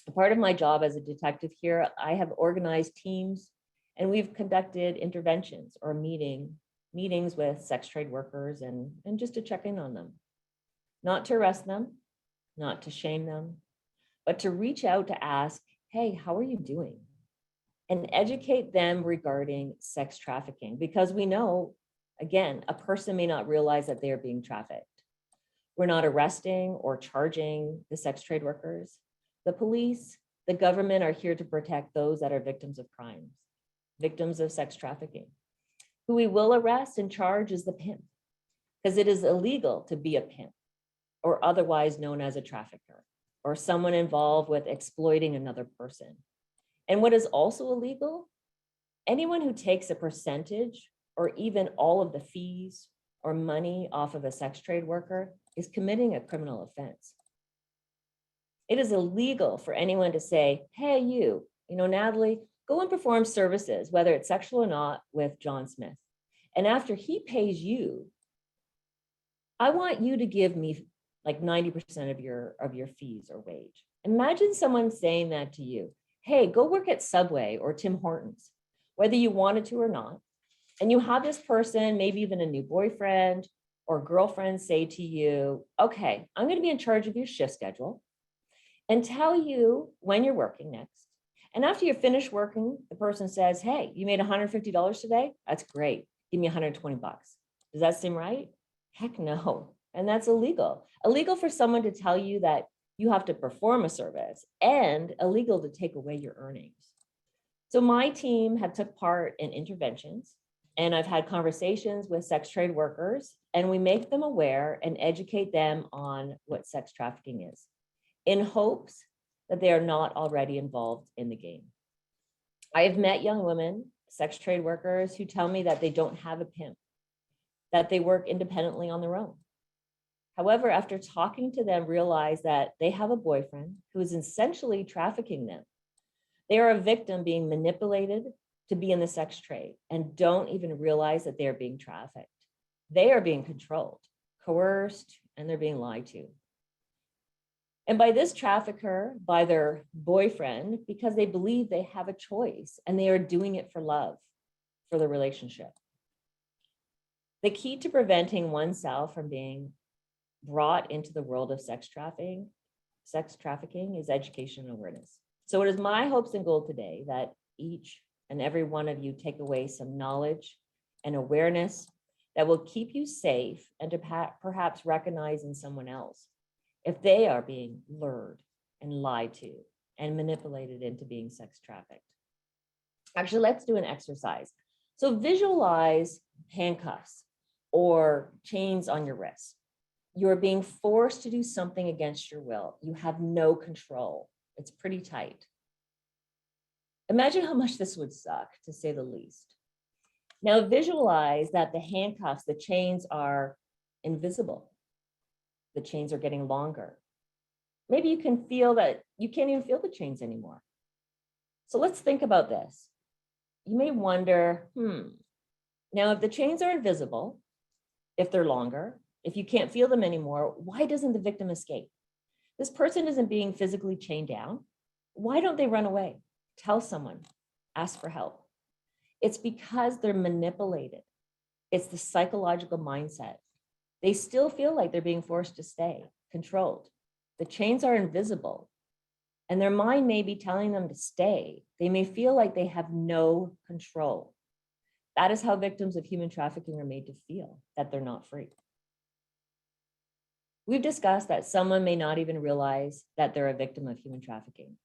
A part of my job as a detective here, I have organized teams and we've conducted interventions or meetings with sex trade workers and just to check in on them. Not to arrest them, not to shame them, but to reach out to ask, hey, how are you doing? and educate them regarding sex trafficking, because we know, again, a person may not realize that they are being trafficked. We're not arresting or charging the sex trade workers. The police, the government are here to protect those that are victims of crimes, victims of sex trafficking. Who we will arrest and charge is the pimp, because it is illegal to be a pimp, or otherwise known as a trafficker, or someone involved with exploiting another person. And what is also illegal, anyone who takes a percentage or even all of the fees or money off of a sex trade worker is committing a criminal offense. It is illegal for anyone to say, hey, you know, Natalie, go and perform services, whether it's sexual or not, with John Smith. And after he pays you, I want you to give me like 90% of your fees or wage. Imagine someone saying that to you. Hey, go work at Subway or Tim Hortons, whether you wanted to or not. And you have this person, maybe even a new boyfriend or girlfriend, say to you, okay, I'm going to be in charge of your shift schedule and tell you when you're working next. And after you're finished working, the person says, hey, you made $150 today? That's great. Give me 120 bucks. Does that seem right? Heck no. And that's illegal. Illegal for someone to tell you that you have to perform a service, and illegal to take away your earnings. So my team have took part in interventions, and I've had conversations with sex trade workers, and we make them aware and educate them on what sex trafficking is, in hopes that they are not already involved in the game. I have met young women, sex trade workers, who tell me that they don't have a pimp, that they work independently on their own. However, after talking to them, realize that they have a boyfriend who is essentially trafficking them. They are a victim being manipulated to be in the sex trade and don't even realize that they are being trafficked. They are being controlled, coerced, and they're being lied to. And by this trafficker, by their boyfriend, because they believe they have a choice and they are doing it for love, for the relationship. The key to preventing oneself from being brought into the world of sex trafficking is education and awareness. So it is my hopes and goal today that each and every one of you take away some knowledge and awareness that will keep you safe, and to perhaps recognize in someone else if they are being lured and lied to and manipulated into being sex trafficked. Actually, let's do an exercise. So visualize handcuffs or chains on your wrist. You're being forced to do something against your will. You have no control. It's pretty tight. Imagine how much this would suck, to say the least. Now visualize that the handcuffs, the chains are invisible. The chains are getting longer. Maybe you can feel that you can't even feel the chains anymore. So let's think about this. You may wonder, now if the chains are invisible, if they're longer, if you can't feel them anymore, why doesn't the victim escape? This person isn't being physically chained down. Why don't they run away? Tell someone, ask for help. It's because they're manipulated. It's the psychological mindset. They still feel like they're being forced to stay, controlled. The chains are invisible, and their mind may be telling them to stay. They may feel like they have no control. That is how victims of human trafficking are made to feel, that they're not free. We've discussed that someone may not even realize that they're a victim of human trafficking.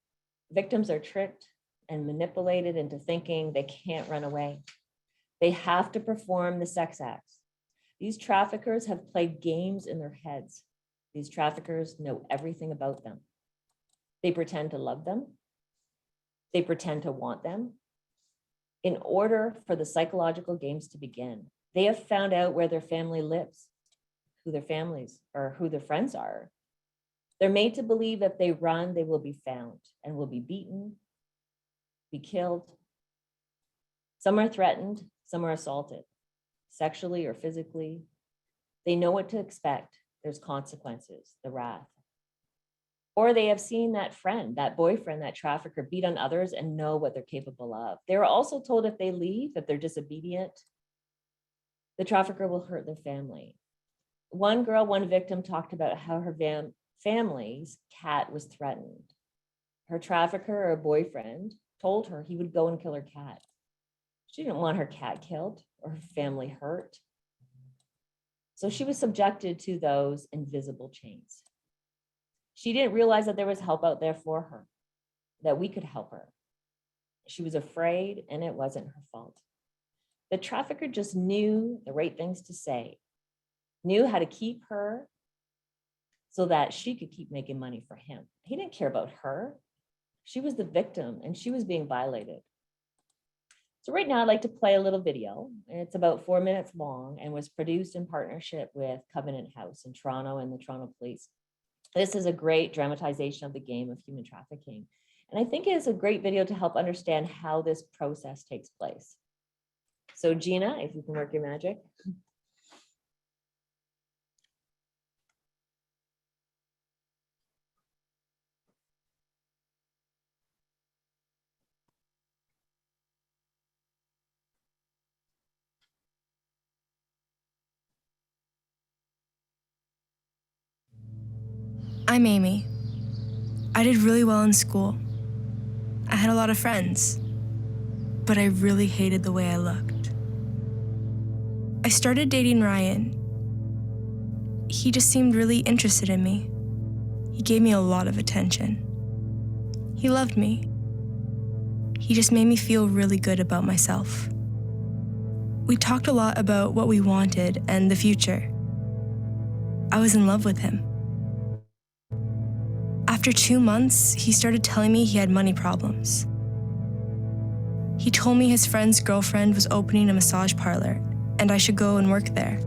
Victims are tricked and manipulated into thinking they can't run away. They have to perform the sex acts. These traffickers have played games in their heads. These traffickers know everything about them. They pretend to love them. They pretend to want them. In order for the psychological games to begin, they have found out where their family lives, who their families or who their friends are. They're made to believe if they run, they will be found and will be beaten, be killed. Some are threatened, some are assaulted, sexually or physically. They know what to expect. There's consequences, the wrath. Or they have seen that friend, that boyfriend, that trafficker beat on others and know what they're capable of. They're also told if they leave, if they're disobedient, the trafficker will hurt their family. One girl, one victim talked about how her family's cat was threatened. Her trafficker or boyfriend told her he would go and kill her cat. She didn't want her cat killed or her family hurt. So she was subjected to those invisible chains. She didn't realize that there was help out there for her, that we could help her. She was afraid, and it wasn't her fault. The trafficker just knew the right things to say, knew how to keep her so that she could keep making money for him. He didn't care about her. She was the victim, and she was being violated. So right now I'd like to play a little video. It's about 4 minutes long and was produced in partnership with Covenant House in Toronto and the Toronto Police. This is a great dramatization of the game of human trafficking. And I think it is a great video to help understand how this process takes place. So Gina, if you can work your magic. I'm Amy. I did really well in school. I had a lot of friends, but I really hated the way I looked. I started dating Ryan. He just seemed really interested in me. He gave me a lot of attention. He loved me. He just made me feel really good about myself. We talked a lot about what we wanted and the future. I was in love with him. After 2 months, he started telling me he had money problems. He told me his friend's girlfriend was opening a massage parlor and I should go and work there.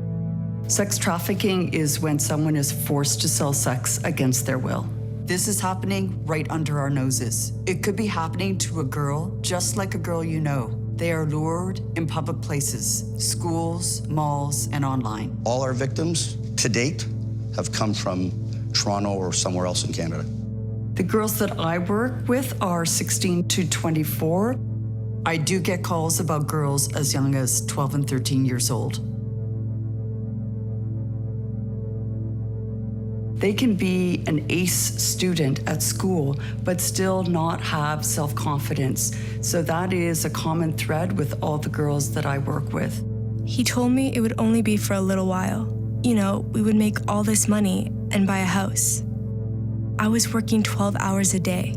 Sex trafficking is when someone is forced to sell sex against their will. This is happening right under our noses. It could be happening to a girl just like a girl you know. They are lured in public places, schools, malls, and online. All our victims to date have come from Toronto or somewhere else in Canada. The girls that I work with are 16 to 24. I do get calls about girls as young as 12 and 13 years old. They can be an ace student at school, but still not have self-confidence. So that is a common thread with all the girls that I work with. He told me it would only be for a little while. You know, we would make all this money and buy a house. I was working 12 hours a day.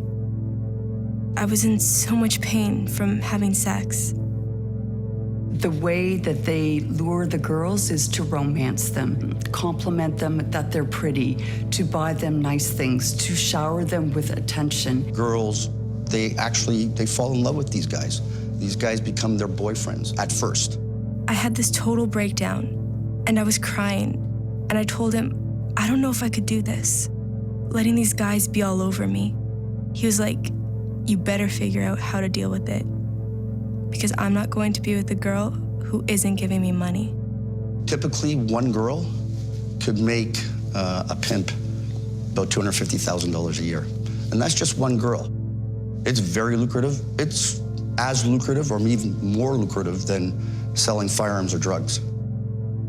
I was in so much pain from having sex. The way that they lure the girls is to romance them, compliment them that they're pretty, to buy them nice things, to shower them with attention. Girls, they fall in love with these guys. These guys become their boyfriends at first. I had this total breakdown and I was crying and I told him, I don't know if I could do this, letting these guys be all over me. He was like, you better figure out how to deal with it because I'm not going to be with a girl who isn't giving me money. Typically, one girl could make a pimp about $250,000 a year. And that's just one girl. It's very lucrative. It's as lucrative or even more lucrative than selling firearms or drugs.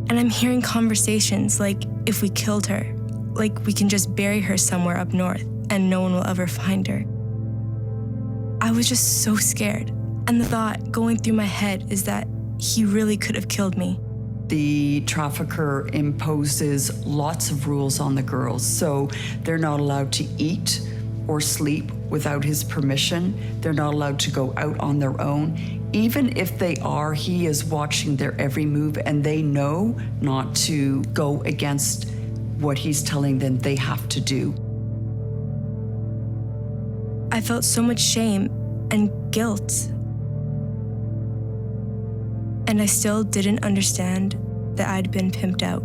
And I'm hearing conversations like, if we killed her, like we can just bury her somewhere up north and no one will ever find her. I was just so scared. And the thought going through my head is that he really could have killed me. The trafficker imposes lots of rules on the girls, so they're not allowed to eat or sleep without his permission. They're not allowed to go out on their own. Even if they are, he is watching their every move and they know not to go against what he's telling them they have to do. I felt so much shame and guilt. And I still didn't understand that I'd been pimped out.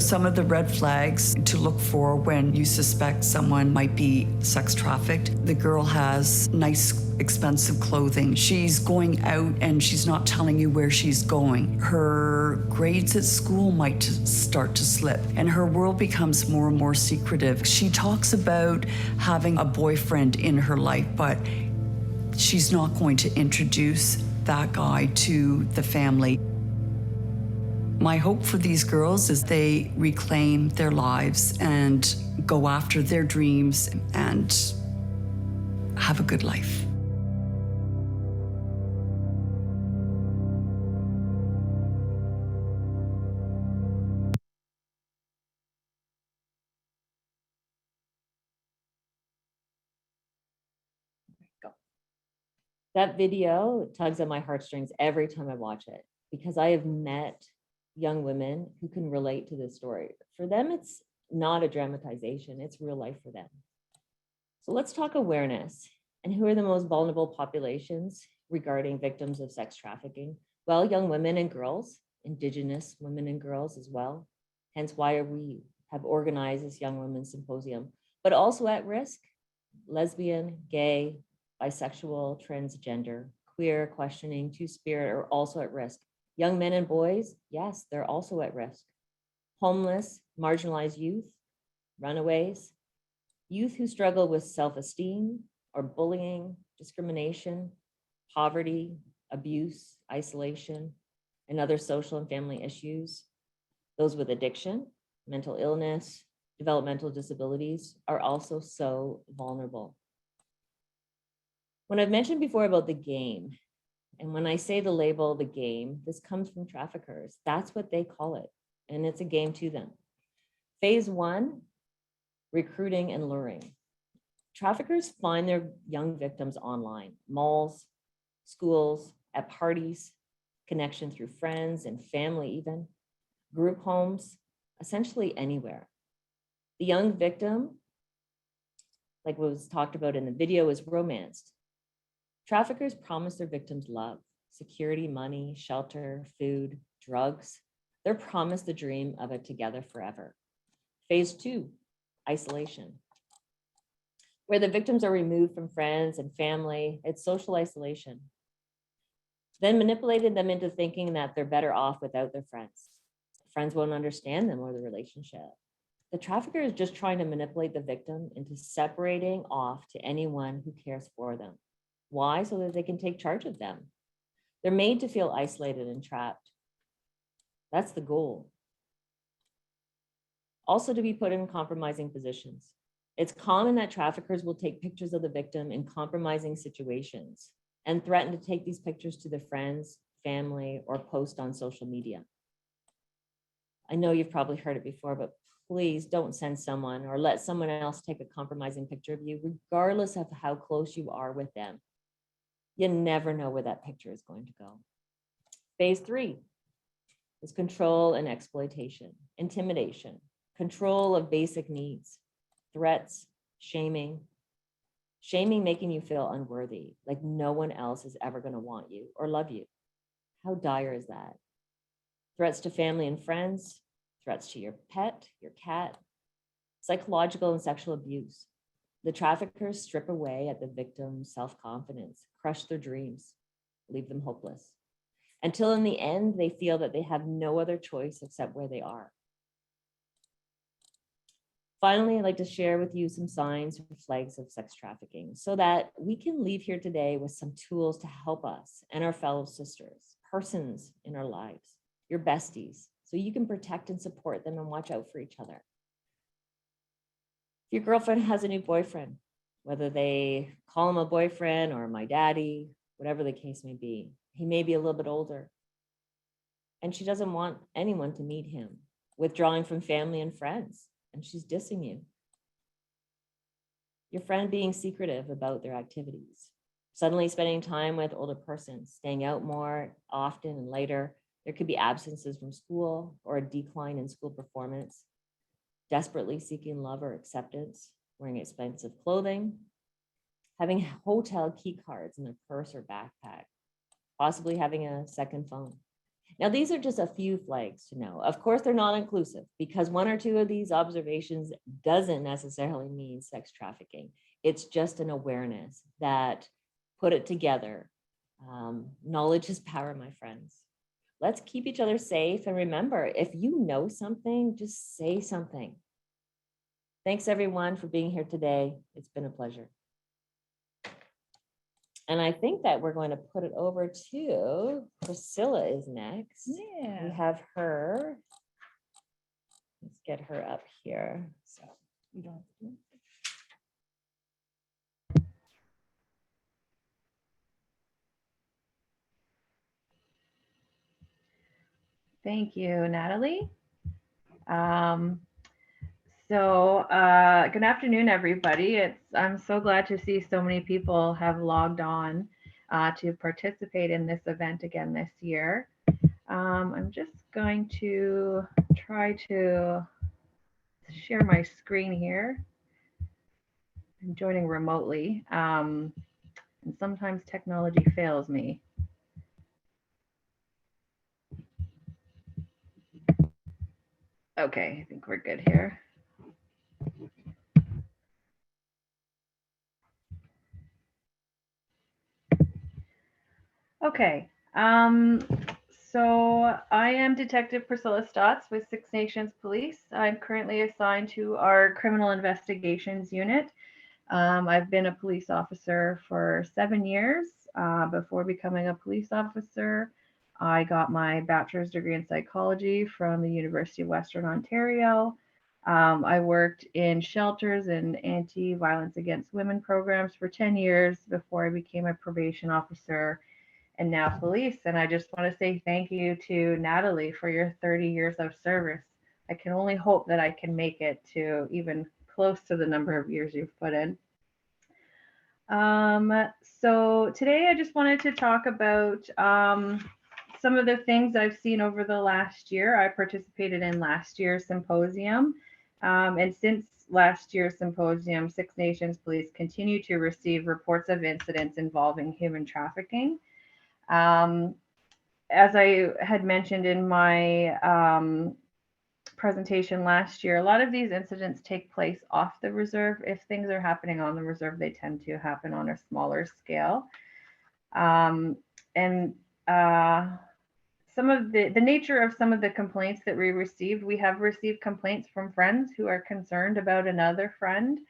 Some of the red flags to look for when you suspect someone might be sex trafficked. The girl has nice, expensive clothing. She's going out and she's not telling you where she's going. Her grades at school might start to slip and her world becomes more and more secretive. She talks about having a boyfriend in her life, but she's not going to introduce that guy to the family. My hope for these girls is they reclaim their lives and go after their dreams and have a good life. That video tugs at my heartstrings every time I watch it because I have met young women who can relate to this story. For them, it's not a dramatization, it's real life for them. So let's talk awareness. And who are the most vulnerable populations regarding victims of sex trafficking? Well, young women and girls, Indigenous women and girls as well. Hence why we have organized this Young Women's Symposium, but also at risk, lesbian, gay, bisexual, transgender, queer, questioning, two-spirit are also at risk. Young men and boys, yes, they're also at risk. Homeless, marginalized youth, runaways, youth who struggle with self-esteem or bullying, discrimination, poverty, abuse, isolation, and other social and family issues. Those with addiction, mental illness, developmental disabilities are also so vulnerable. When I've mentioned before about the game, and when I say the label, the game, this comes from traffickers. That's what they call it. And it's a game to them. Phase 1, recruiting and luring. Traffickers find their young victims online, malls, schools, at parties, connection through friends and family even, group homes, essentially anywhere. The young victim, like what was talked about in the video, is romanced. Traffickers promise their victims love, security, money, shelter, food, drugs. They're promised the dream of it together forever. Phase 2, isolation, where the victims are removed from friends and family. It's social isolation. Then manipulated them into thinking that they're better off without their friends. Friends won't understand them or the relationship. The trafficker is just trying to manipulate the victim into separating off to anyone who cares for them. Why? So that they can take charge of them. They're made to feel isolated and trapped. That's the goal. Also to be put in compromising positions. It's common that traffickers will take pictures of the victim in compromising situations and threaten to take these pictures to their friends, family, or post on social media. I know you've probably heard it before, but please don't send someone or let someone else take a compromising picture of you, regardless of how close you are with them. You never know where that picture is going to go. Phase 3 is control and exploitation, intimidation, control of basic needs, threats, shaming, making you feel unworthy, like no one else is ever going to want you or love you. How dire is that? Threats to family and friends, threats to your pet, your cat, psychological and sexual abuse. The traffickers strip away at the victim's self-confidence, crush their dreams, leave them hopeless, until in the end, they feel that they have no other choice except where they are. Finally, I'd like to share with you some signs or flags of sex trafficking so that we can leave here today with some tools to help us and our fellow sisters, persons in our lives, your besties, so you can protect and support them and watch out for each other. If your girlfriend has a new boyfriend, whether they call him a boyfriend or my daddy, whatever the case may be, he may be a little bit older, and she doesn't want anyone to meet him, withdrawing from family and friends, and she's dissing you. Your friend being secretive about their activities, suddenly spending time with older persons, staying out more often and later. There could be absences from school or a decline in school performance, desperately seeking love or acceptance, wearing expensive clothing, having hotel key cards in their purse or backpack, possibly having a second phone. Now, these are just a few flags to know. Of course, they're not inclusive because one or two of these observations doesn't necessarily mean sex trafficking. It's just an awareness that put it together. Knowledge is power, my friends. Let's keep each other safe. And remember, if you know something, just say something. Thanks everyone for being here today. It's been a pleasure. And I think that we're going to put it over to Priscilla is next. Yeah. We have her. Let's get her up here. So You don't have to do it. Thank you, Natalie. Good afternoon, everybody. I'm so glad to see so many people have logged on. to participate in this event again this year. I'm just going to try to share my screen here. I'm joining remotely, and sometimes technology fails me. Okay, I think we're good here. Okay, so I am Detective Priscilla Stotts with Six Nations Police. I'm currently assigned to our Criminal Investigations Unit. I've been a police officer for 7 years. Before becoming a police officer, I got my bachelor's degree in psychology from the University of Western Ontario. I worked in shelters and anti-violence against women programs for 10 years before I became a probation officer and now police. And I just want to say thank you to Natalie for your 30 years of service. I can only hope that I can make it to even close to the number of years you've put in. So today I just wanted to talk about some of the things I've seen over the last year. I participated in last year's symposium. And since last year's symposium, Six Nations Police continue to receive reports of incidents involving human trafficking. As I had mentioned in my presentation last year, a lot of these incidents take place off the reserve. If things are happening on the reserve, they tend to happen on a smaller scale. Some of the nature of some of the complaints that we received, we have received complaints from friends who are concerned about another friend.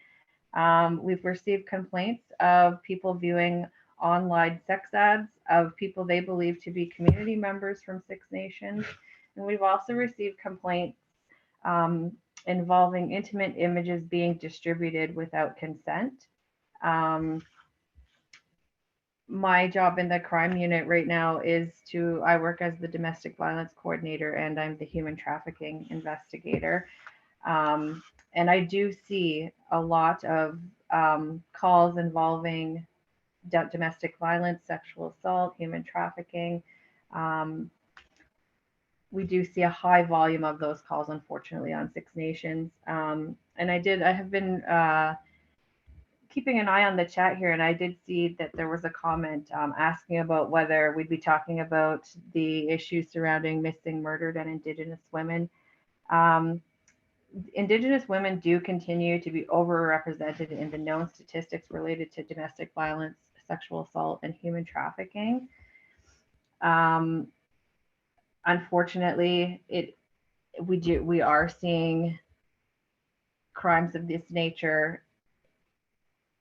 We've received complaints of people viewing online sex ads of people they believe to be community members from Six Nations. And we've also received complaints involving intimate images being distributed without consent. My job in the crime unit right now is I work as the domestic violence coordinator and I'm the human trafficking investigator. And I do see a lot of calls involving domestic violence, sexual assault, human trafficking. We do see a high volume of those calls, unfortunately, on Six Nations. And I have been keeping an eye on the chat here, and I did see that there was a comment asking about whether we'd be talking about the issues surrounding missing, murdered, and Indigenous women. Indigenous women do continue to be overrepresented in the known statistics related to domestic violence, sexual assault, and human trafficking. Unfortunately, we are seeing crimes of this nature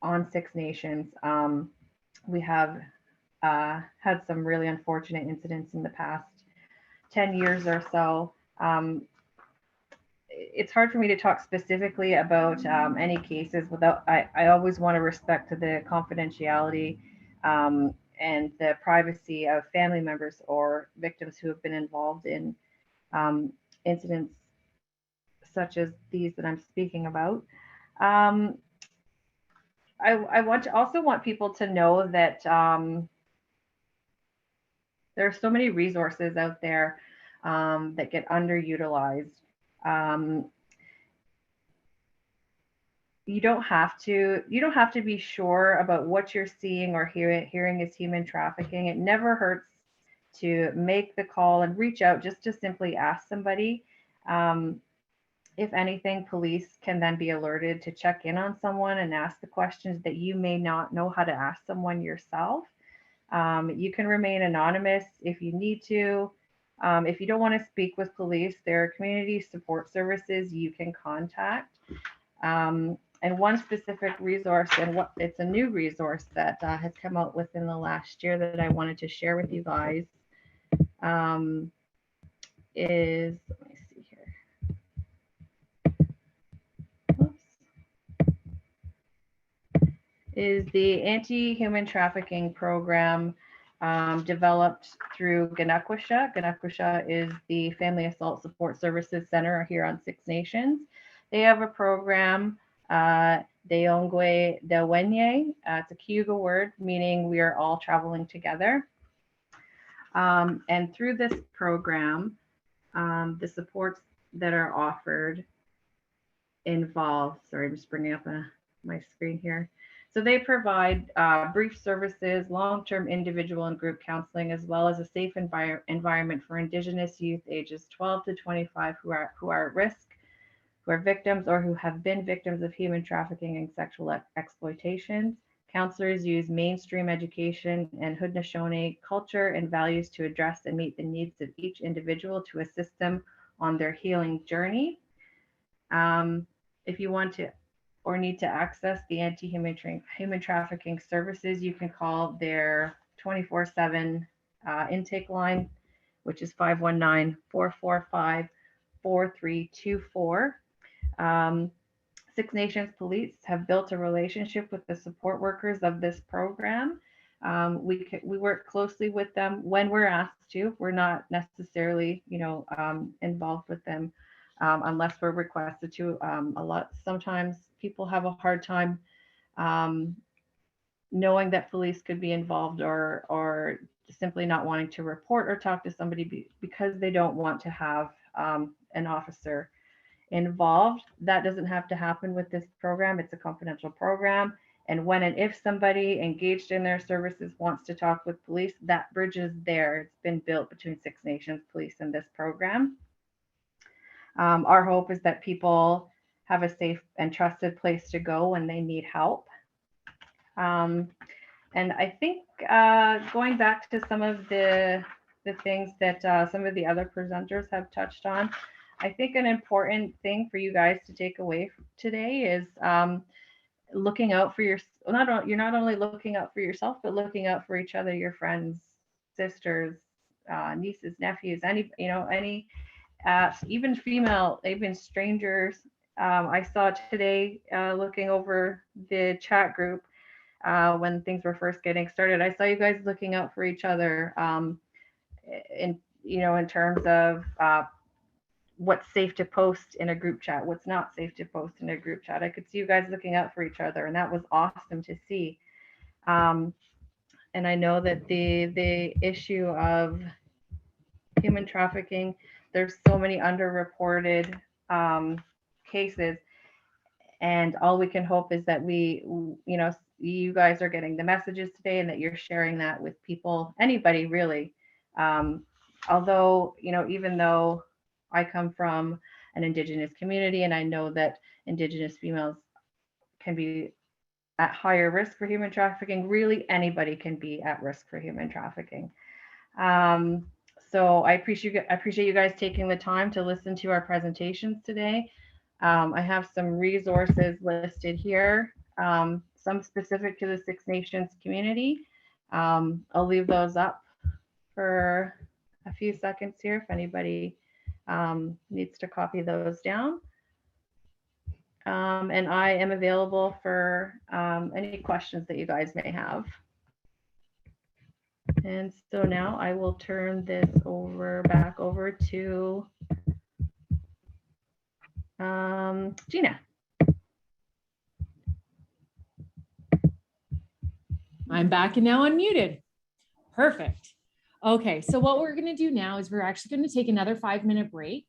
on Six Nations. We have had some really unfortunate incidents in the past 10 years or so. It's hard for me to talk specifically about any cases without, I always want to respect the confidentiality and the privacy of family members or victims who have been involved in incidents such as these that I'm speaking about. I also want people to know that there are so many resources out there that get underutilized. You don't have to be sure about what you're seeing or hearing is human trafficking. It never hurts to make the call and reach out just to simply ask somebody. If anything, police can then be alerted to check in on someone and ask the questions that you may not know how to ask someone yourself. You can remain anonymous if you need to. If you don't want to speak with police, there are community support services you can contact. And one specific resource, and it's a new resource that has come out within the last year that I wanted to share with you guys, is, let me see here. Oops. Is the anti-human trafficking program developed through Ganakwisha. Ganakwisha is the Family Assault Support Services Center here on Six Nations. They have a program Deongwe Dewenye. It's a Cayuga word meaning we are all traveling together. And through this program, the supports that are offered involve, sorry, I'm just bringing up my screen here. So they provide brief services, long-term individual and group counseling, as well as a safe environment for Indigenous youth ages 12 to 25 who are at risk, who are victims or who have been victims of human trafficking and sexual exploitation. Counselors use mainstream education and Haudenosaunee culture and values to address and meet the needs of each individual to assist them on their healing journey. If you want to or need to access the anti-human trafficking services, you can call their 24/7 intake line, which is 519-445-4324. Six Nations Police have built a relationship with the support workers of this program. We work closely with them when we're asked to. We're not necessarily, involved with them unless we're requested to. Sometimes people have a hard time knowing that police could be involved or simply not wanting to report or talk to somebody because they don't want to have an officer involved. That doesn't have to happen with this program. It's a confidential program. And when and if somebody engaged in their services wants to talk with police, that bridge is there. It's been built between Six Nations Police and this program. Our hope is that people have a safe and trusted place to go when they need help. And I think going back to some of the things that some of the other presenters have touched on, I think an important thing for you guys to take away today is looking out for you're not only looking out for yourself, but looking out for each other, your friends, sisters, nieces, nephews, any even female, even strangers. I saw today looking over the chat group when things were first getting started. I saw you guys looking out for each other in terms of what's safe to post in a group chat, what's not safe to post in a group chat. I could see you guys looking out for each other, and that was awesome to see. And I know that the issue of human trafficking, there's so many underreported cases, and all we can hope is that you guys are getting the messages today and that you're sharing that with people, anybody really. Although, even though I come from an Indigenous community and I know that Indigenous females can be at higher risk for human trafficking, really anybody can be at risk for human trafficking. So I appreciate you guys taking the time to listen to our presentations today. I have some resources listed here, some specific to the Six Nations community. I'll leave those up for a few seconds here if anybody needs to copy those down. And I am available for any questions that you guys may have. And so now I will turn this back over to Gina. I'm back and now unmuted. Perfect. Okay, so what we're going to do now is we're actually going to take another 5-minute break.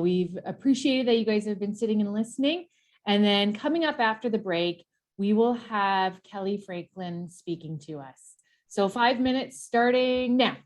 We've appreciated that you guys have been sitting and listening. And then coming up after the break, we will have Kelly Franklin speaking to us. So 5 minutes starting now.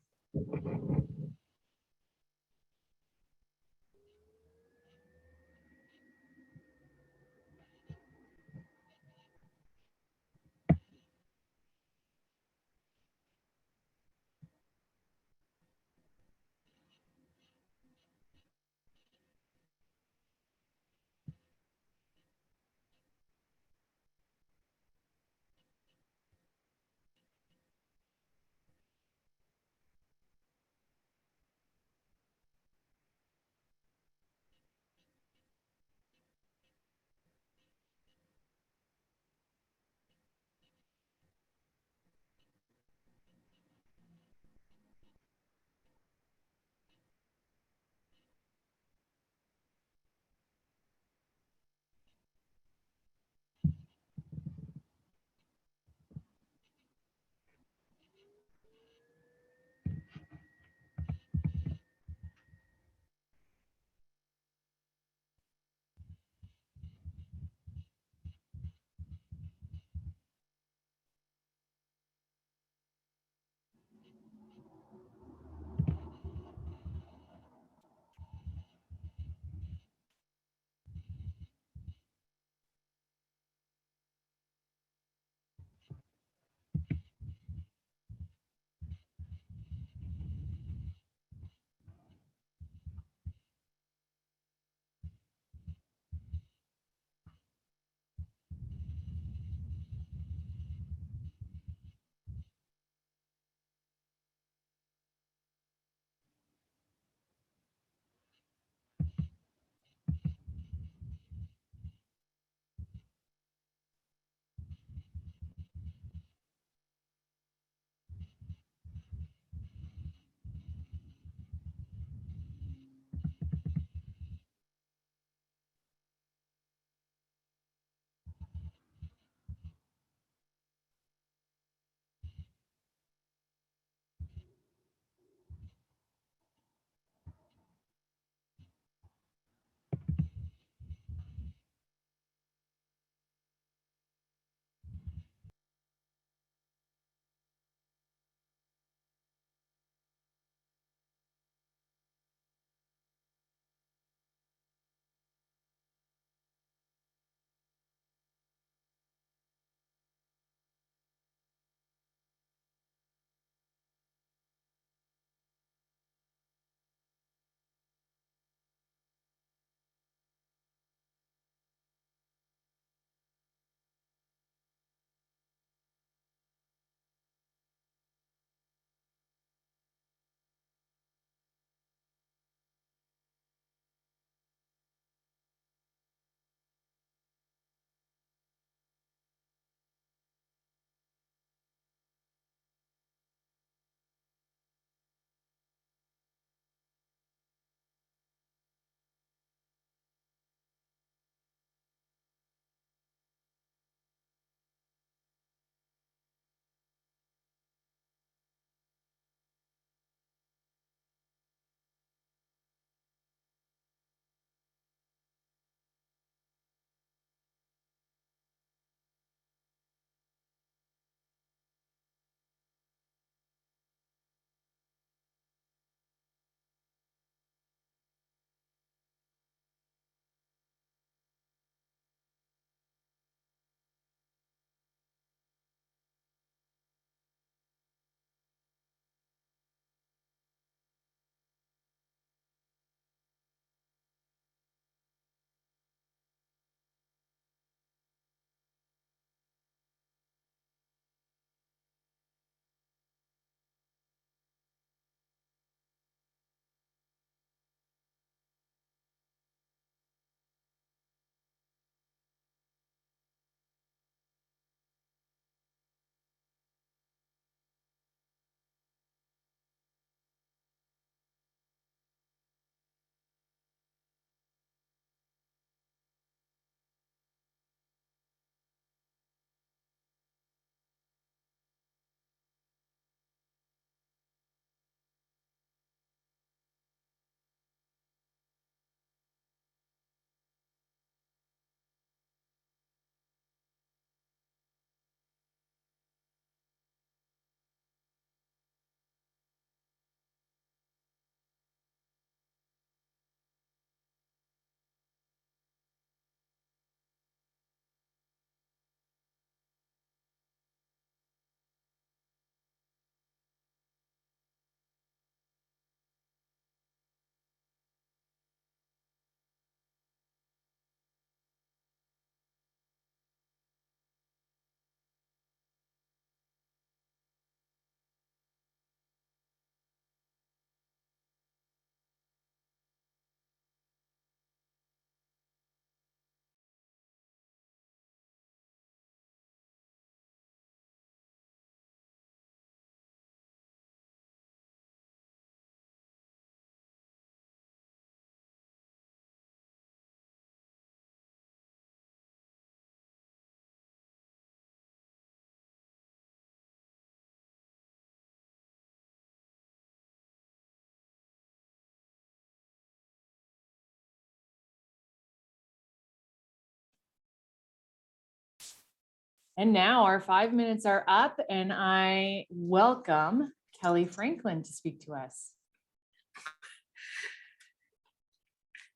And now our 5 minutes are up and I welcome Kelly Franklin to speak to us.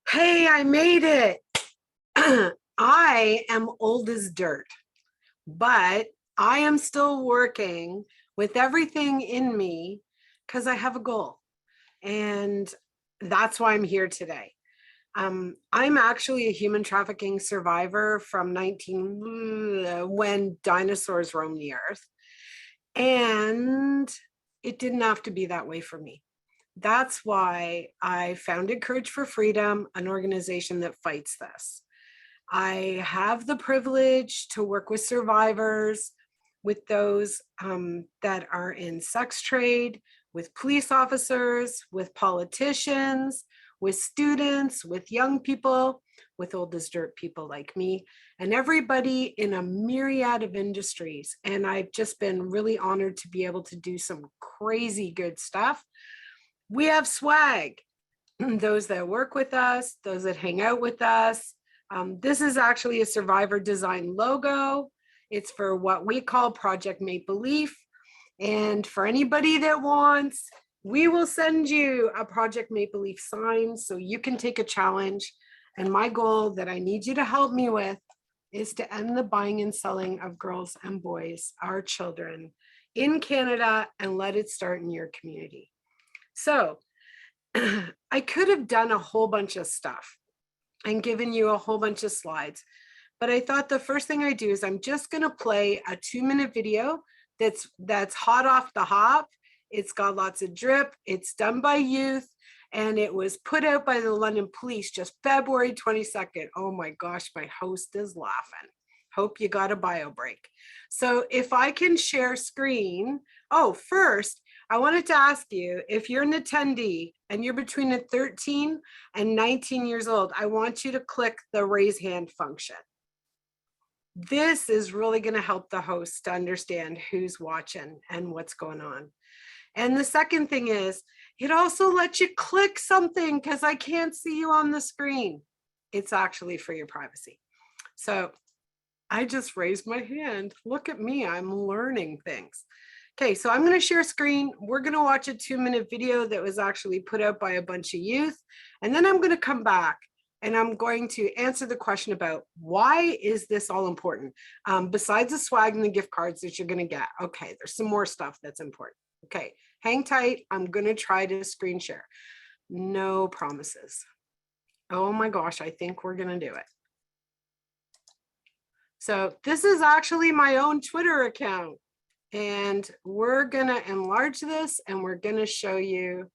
Hey, I made it. I am old as dirt, but I am still working with everything in me because I have a goal. And that's why I'm here today. I'm actually a human trafficking survivor from when dinosaurs roamed the earth. And it didn't have to be that way for me. That's why I founded Courage for Freedom, an organization that fights this. I have the privilege to work with survivors, with those that are in sex trade, with police officers, with politicians, with students, with young people, with old as dirt people like me, and everybody in a myriad of industries. And I've just been really honored to be able to do some crazy good stuff. We have swag, those that work with us, those that hang out with us. This is actually a survivor design logo. It's for what we call Project Maple Leaf. And for anybody that wants, we will send you a Project Maple Leaf sign so you can take a challenge. And my goal that I need you to help me with is to end the buying and selling of girls and boys, our children, in Canada, and let it start in your community. So I could have done a whole bunch of stuff and given you a whole bunch of slides, but I thought the first thing I do is I'm just going to play a 2-minute video that's hot off the hop. It's got lots of drip. It's done by youth, and it was put out by the London Police just February 22nd. Oh my gosh, my host is laughing. Hope you got a bio break. So if I can share screen. Oh, first, I wanted to ask you, if you're an attendee and you're between 13 and 19 years old, I want you to click the raise hand function. This is really going to help the host to understand who's watching and what's going on. And the second thing is, it also lets you click something because I can't see you on the screen. It's actually for your privacy. So I just raised my hand. Look at me, I'm learning things. Okay, so I'm going to share screen. We're going to watch a 2-minute video that was actually put out by a bunch of youth. And then I'm going to come back and I'm going to answer the question about why is this all important? Besides the swag and the gift cards that you're going to get. Okay, there's some more stuff that's important. Okay, hang tight. I'm going to try to screen share. No promises. Oh my gosh, I think we're going to do it. So this is actually my own Twitter account. And we're going to enlarge this and we're going to show you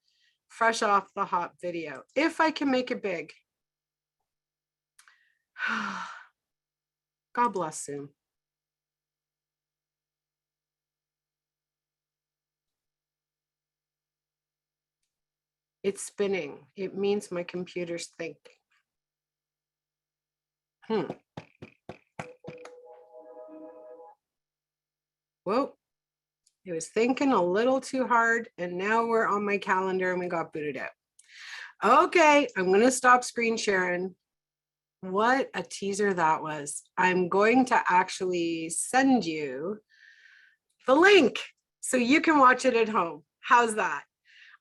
fresh off the hop video, if I can make it big. God bless Zoom. It's spinning. It means my computer's thinking. Whoa. It was thinking a little too hard, and now we're on my calendar and we got booted out. Okay, I'm going to stop screen sharing. What a teaser that was. I'm going to actually send you the link so you can watch it at home. How's that?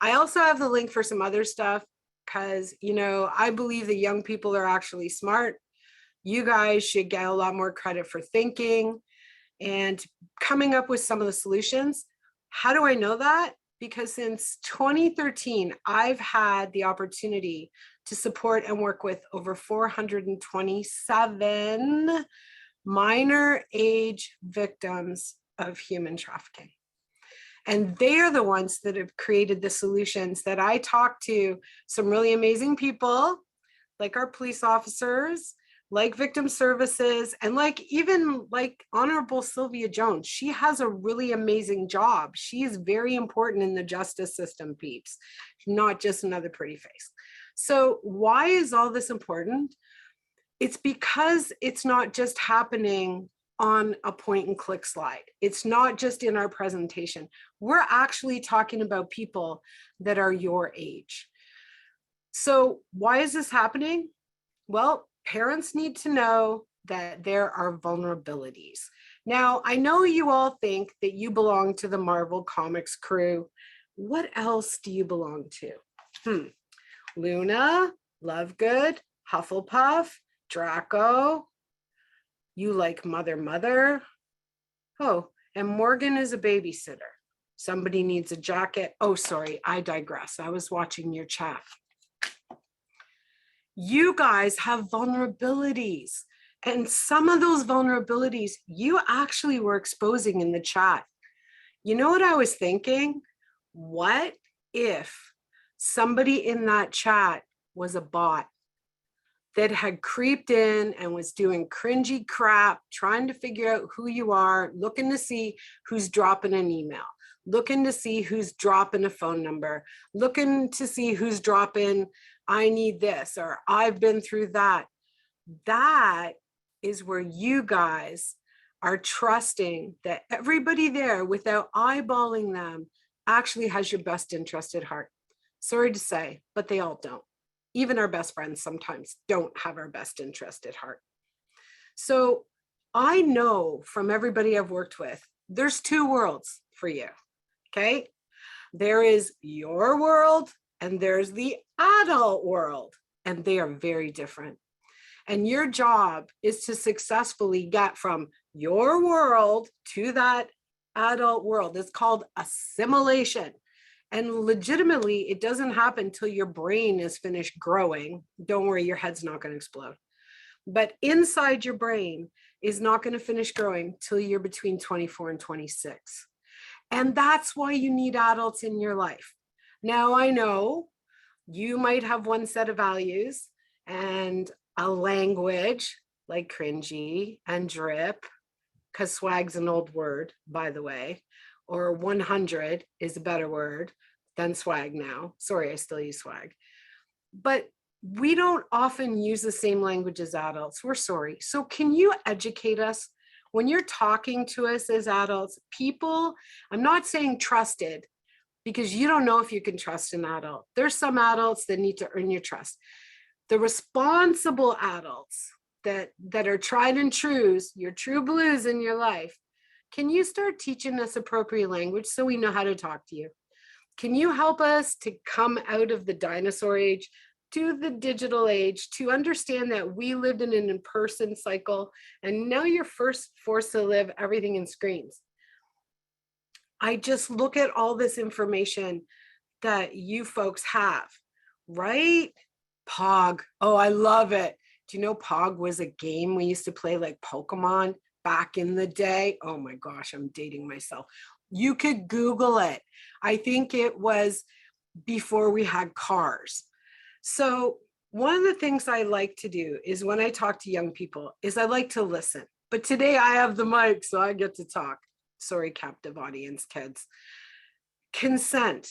I also have the link for some other stuff because, you know, I believe that young people are actually smart. You guys should get a lot more credit for thinking and coming up with some of the solutions. How do I know that? Because since 2013, I've had the opportunity to support and work with over 427 minor age victims of human trafficking. And they are the ones that have created the solutions that I talk to some really amazing people, like our police officers, like victim services, and like even like Honorable Sylvia Jones. She has a really amazing job. She is very important in the justice system, peeps, not just another pretty face. So why is all this important? It's because it's not just happening on a point and click slide. It's not just in our presentation. We're actually talking about people that are your age. So why is this happening? Well, parents need to know that there are vulnerabilities. Now, I know you all think that you belong to the Marvel Comics crew. What else do you belong to? Luna, Lovegood, Hufflepuff, Draco. You like Mother. Oh, and Morgan is a babysitter. Somebody needs a jacket. Oh, sorry, I digress. I was watching your chat. You guys have vulnerabilities. And some of those vulnerabilities you actually were exposing in the chat. You know what I was thinking? What if somebody in that chat was a bot that had creeped in and was doing cringy crap, trying to figure out who you are, looking to see who's dropping an email, looking to see who's dropping a phone number, looking to see who's dropping, I need this, or I've been through that. That is where you guys are trusting that everybody there, without eyeballing them, actually has your best interest at heart. Sorry to say, but they all don't. Even our best friends sometimes don't have our best interest at heart. So I know from everybody I've worked with, there's two worlds for you, okay? There is your world and there's the adult world, and they are very different. And your job is to successfully get from your world to that adult world. It's called assimilation. And legitimately, it doesn't happen until your brain is finished growing. Don't worry, your head's not going to explode. But inside your brain is not going to finish growing till you're between 24 and 26. And that's why you need adults in your life. Now, I know you might have one set of values and a language like cringy and drip, because swag's an old word, by the way, or 100 is a better word than swag now. Sorry, I still use swag. But we don't often use the same language as adults. We're sorry. So can you educate us when you're talking to us as adults? People, I'm not saying trusted, because you don't know if you can trust an adult. There's some adults that need to earn your trust. The responsible adults that are tried and trues, your true blues in your life, can you start teaching us appropriate language so we know how to talk to you? Can you help us to come out of the dinosaur age to the digital age, to understand that we lived in an in-person cycle and now you're forced to live everything in screens? I just look at all this information that you folks have, right? Pog. Oh, I love it. Do you know Pog was a game we used to play like Pokemon back in the day? Oh my gosh, I'm dating myself. You could Google it. I think it was before we had cars. So one of the things I like to do is when I talk to young people is I like to listen. But today I have the mic, so I get to talk. Sorry, captive audience, kids. Consent.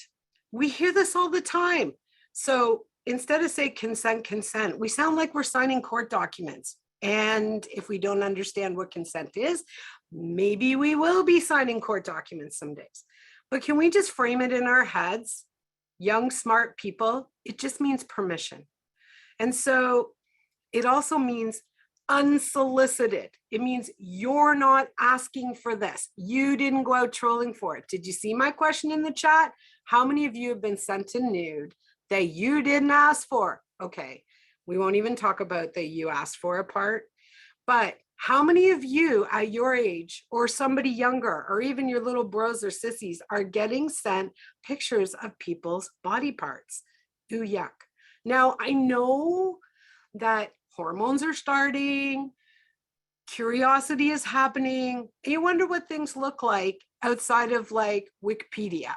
We hear this all the time. So instead of say consent, we sound like we're signing court documents. And if we don't understand what consent is, maybe we will be signing court documents some days. But can we just frame it in our heads? Young, smart people, it just means permission. And so it also means unsolicited. It means you're not asking for this. You didn't go out trolling for it. Did you see my question in the chat? How many of you have been sent a nude that you didn't ask for? Okay, we won't even talk about the you asked for a part, but how many of you at your age or somebody younger or even your little bros or sissies are getting sent pictures of people's body parts? Ooh, yuck. Now, I know that hormones are starting, curiosity is happening. You wonder what things look like outside of like Wikipedia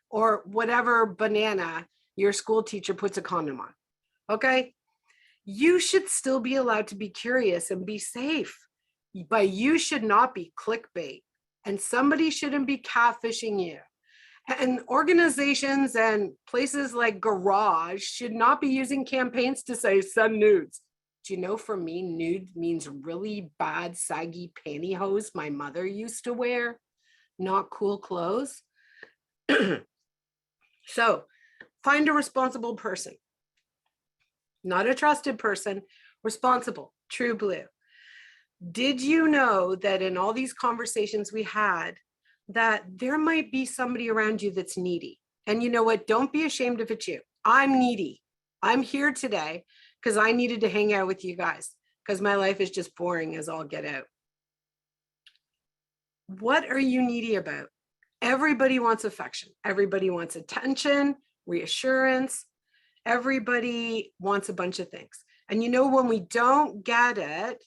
or whatever banana your school teacher puts a condom on, okay? You should still be allowed to be curious and be safe, but you should not be clickbait, and somebody shouldn't be catfishing you. And organizations and places like Garage should not be using campaigns to say send nudes. Do you know, for me, nude means really bad, saggy pantyhose my mother used to wear, not cool clothes. So find a responsible person, not a trusted person, responsible, true blue. Did you know that in all these conversations we had, that there might be somebody around you that's needy? And you know what? Don't be ashamed if it's you. I'm needy. I'm here today because I needed to hang out with you guys because my life is just boring as all get out. What are you needy about? Everybody wants affection. Everybody wants attention, reassurance. Everybody wants a bunch of things. And you know, when we don't get it,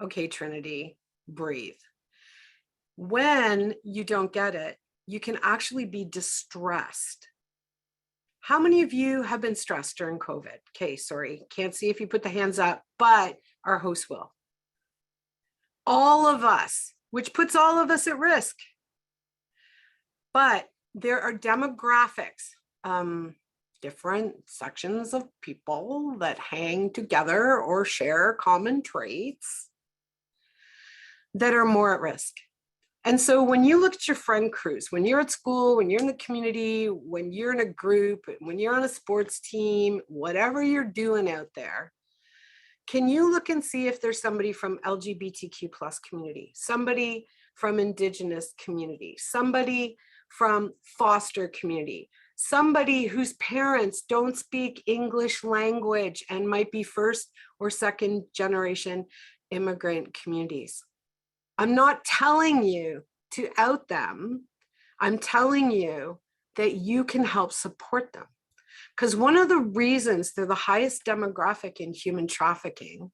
okay, Trinity, breathe. When you don't get it, you can actually be distressed. How many of you have been stressed during COVID? Okay, sorry, can't see if you put the hands up, but our host will. All of us, which puts all of us at risk. But there are demographics, different sections of people that hang together or share common traits that are more at risk. And so when you look at your friend crews, when you're at school, when you're in the community, when you're in a group, when you're on a sports team, whatever you're doing out there, can you look and see if there's somebody from LGBTQ plus community, somebody from Indigenous community, somebody from foster community, somebody whose parents don't speak English language and might be first or second generation immigrant communities? I'm not telling you to out them. I'm telling you that you can help support them. Because one of the reasons they're the highest demographic in human trafficking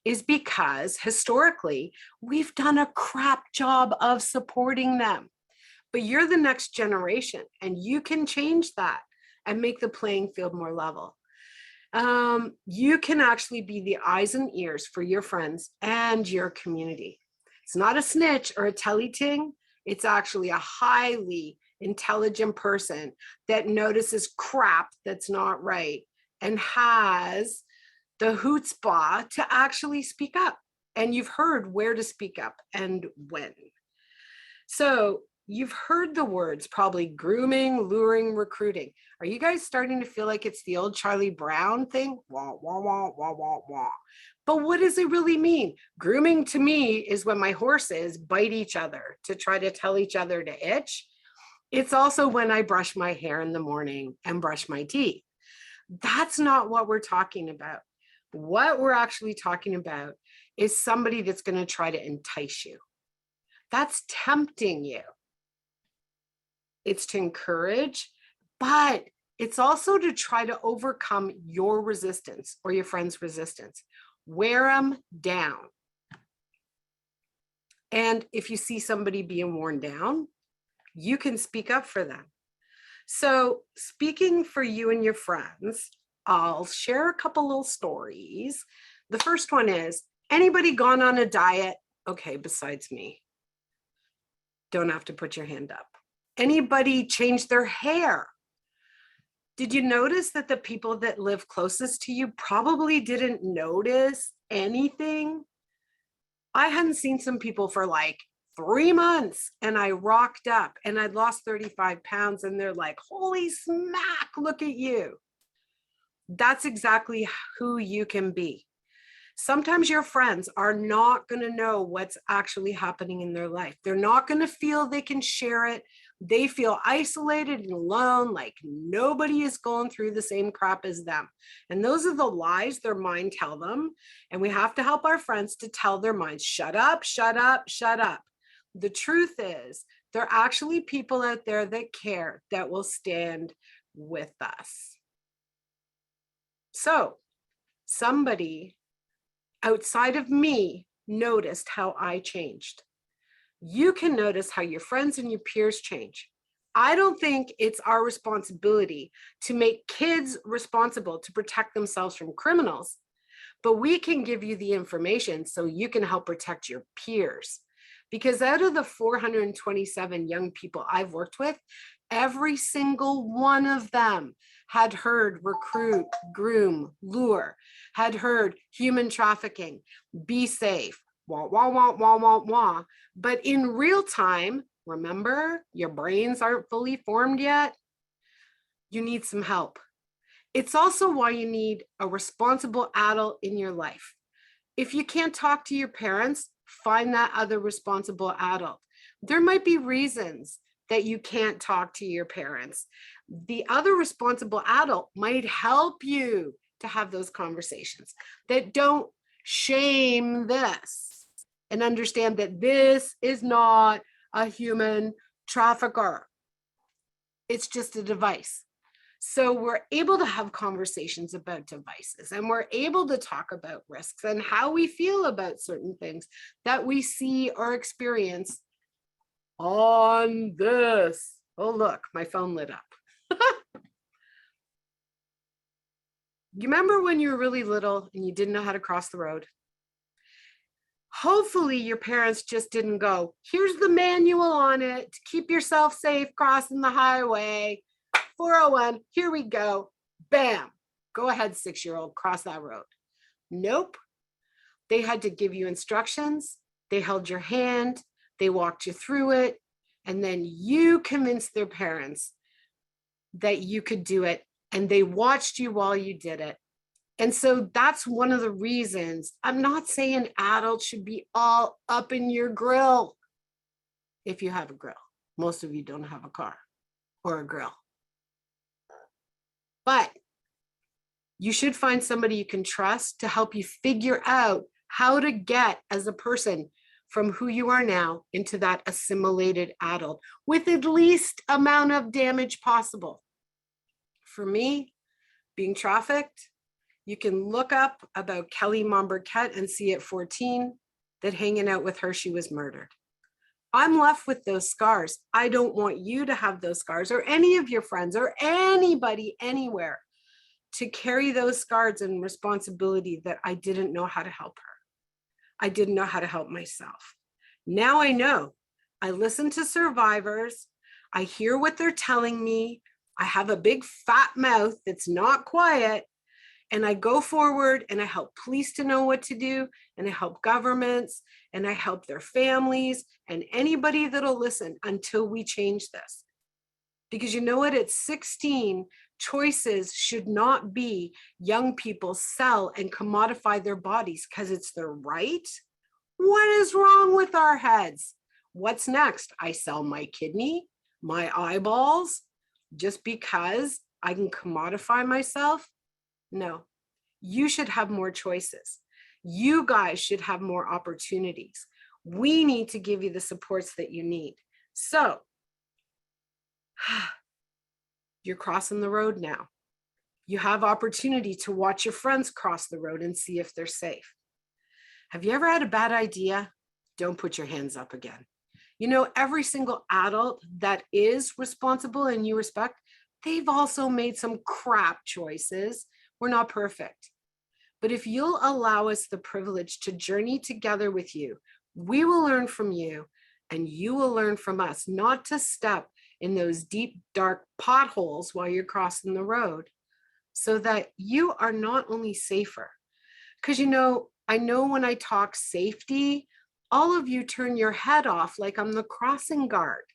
is because historically, we've done a crap job of supporting them. But you're the next generation and you can change that and make the playing field more level. You can actually be the eyes and ears for your friends and your community. It's not a snitch or a telly-ting. It's actually a highly intelligent person that notices crap that's not right and has the chutzpah to actually speak up. And you've heard where to speak up and when. So you've heard the words probably grooming, luring, recruiting. Are you guys starting to feel like it's the old Charlie Brown thing? Wah, wah, wah, wah, wah, wah. But what does it really mean? Grooming to me is when my horses bite each other to try to tell each other to itch. It's also when I brush my hair in the morning and brush my teeth. That's not what we're talking about. What we're actually talking about is somebody that's going to try to entice you. That's tempting you. It's to encourage, but it's also to try to overcome your resistance or your friend's resistance. Wear them down. And if you see somebody being worn down, you can speak up for them. So speaking for you and your friends, I'll share a couple little stories. The first one is, anybody gone on a diet? Okay, besides me. Don't have to put your hand up. Anybody changed their hair? Did you notice that the people that live closest to you probably didn't notice anything? I hadn't seen some people for like 3 months and I rocked up and I'd lost 35 pounds and they're like, holy smack, look at you. That's exactly who you can be. Sometimes your friends are not going to know what's actually happening in their life. They're not going to feel they can share it. They feel isolated and alone, like nobody is going through the same crap as them. And those are the lies their mind tell them. And we have to help our friends to tell their minds, shut up, shut up, shut up. The truth is, there are actually people out there that care, that will stand with us. So somebody outside of me noticed how I changed. You can notice how your friends and your peers change. I don't think it's our responsibility to make kids responsible to protect themselves from criminals, but we can give you the information so you can help protect your peers. Because out of the 427 young people I've worked with, every single one of them had heard recruit, groom, lure, had heard human trafficking, be safe, wah, wah, wah, wah, wah, wah. But in real time, remember, your brains aren't fully formed yet. You need some help. It's also why you need a responsible adult in your life. If you can't talk to your parents, find that other responsible adult. There might be reasons that you can't talk to your parents. The other responsible adult might help you to have those conversations that don't shame this and understand that this is not a human trafficker. It's just a device. So we're able to have conversations about devices, and we're able to talk about risks and how we feel about certain things that we see or experience on this. Oh, look, my phone lit up. You remember when you were really little and you didn't know how to cross the road? Hopefully your parents just didn't go, here's the manual on it to keep yourself safe crossing the highway. 401, here we go. Bam. Go ahead, 6-year-old, cross that road. Nope. They had to give you instructions. They held your hand. They walked you through it. And then you convinced their parents that you could do it. And they watched you while you did it. And so that's one of the reasons. I'm not saying adults should be all up in your grill. If you have a grill, most of you don't have a car or a grill. But you should find somebody you can trust to help you figure out how to get as a person from who you are now into that assimilated adult with at least amount of damage possible. For me, being trafficked, you can look up about Kelly Tallon and see at 14 that hanging out with her, she was murdered. I'm left with those scars. I don't want you to have those scars, or any of your friends or anybody anywhere to carry those scars and responsibility that I didn't know how to help her. I didn't know how to help myself. Now I know. I listen to survivors. I hear what they're telling me. I have a big fat mouth that's not quiet. And I go forward and I help police to know what to do, and I help governments, and I help their families and anybody that'll listen until we change this. Because you know what, at 16, choices should not be young people sell and commodify their bodies because it's their right. What is wrong with our heads? What's next? I sell my kidney, my eyeballs, just because I can commodify myself? No, you should have more choices. You guys should have more opportunities. We need to give you the supports that you need. So you're crossing the road now. You have opportunity to watch your friends cross the road and see if they're safe. Have you ever had a bad idea? Don't put your hands up again. You know, every single adult that is responsible and you respect, they've also made some crap choices. We're not perfect. But if you'll allow us the privilege to journey together with you, we will learn from you and you will learn from us not to step in those deep, dark potholes while you're crossing the road, so that you are not only safer. Because, you know, I know when I talk safety, all of you turn your head off like I'm the crossing guard.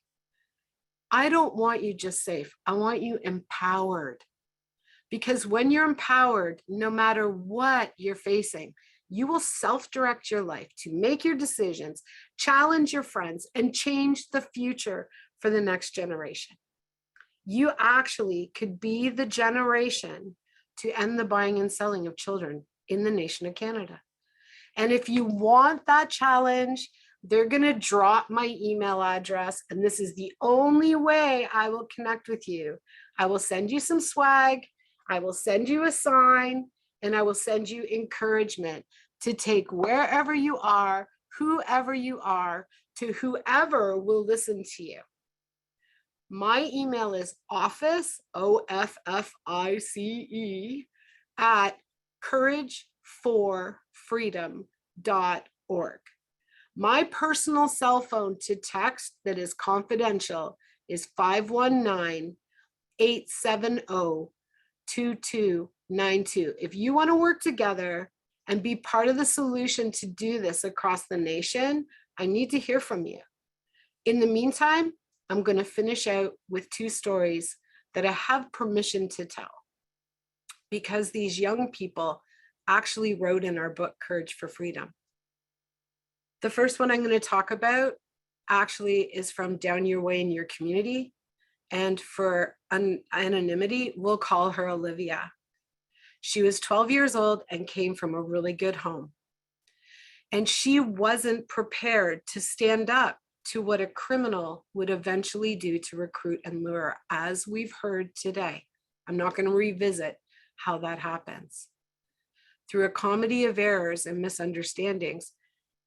I don't want you just safe. I want you empowered. Because when you're empowered, no matter what you're facing, you will self-direct your life to make your decisions, challenge your friends, and change the future for the next generation. You actually could be the generation to end the buying and selling of children in the nation of Canada. And if you want that challenge, they're going to drop my email address. And this is the only way I will connect with you. I will send you some swag. I will send you a sign, and I will send you encouragement to take wherever you are, whoever you are, to whoever will listen to you. My email is office, OFFICE, at courageforfreedom.org. My personal cell phone to text that is confidential is 519-870-2292. If you want to work together and be part of the solution to do this across the nation, I need to hear from you. In the meantime, I'm going to finish out with 2 stories that I have permission to tell, because these young people actually wrote in our book, Courage for Freedom. The first one I'm going to talk about actually is from Down Your Way in Your Community. And for anonymity, we'll call her Olivia. She was 12 years old and came from a really good home. And she wasn't prepared to stand up to what a criminal would eventually do to recruit and lure, as we've heard today. I'm not going to revisit how that happens. Through a comedy of errors and misunderstandings,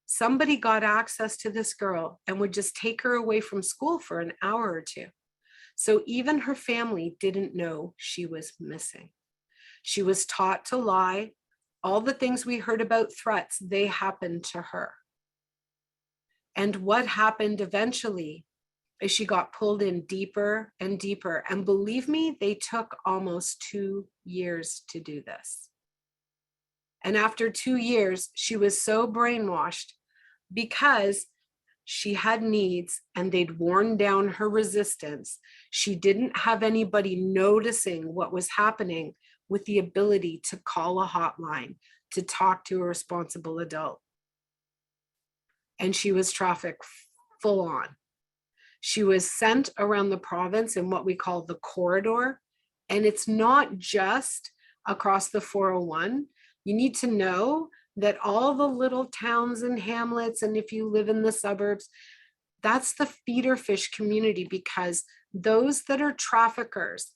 somebody got access to this girl and would just take her away from school for an hour or two. So even her family didn't know she was missing. She was taught to lie. All the things we heard about threats, they happened to her. And what happened eventually is she got pulled in deeper and deeper. And believe me, they took almost 2 years to do this. And after 2 years, she was so brainwashed because she had needs and they'd worn down her resistance. She didn't have anybody noticing what was happening with the ability to call a hotline, to talk to a responsible adult. And she was trafficked full on. She was sent around the province in what we call the corridor. And it's not just across the 401. You need to know that all the little towns and hamlets, and if you live in the suburbs, that's the feeder fish community, because those that are traffickers,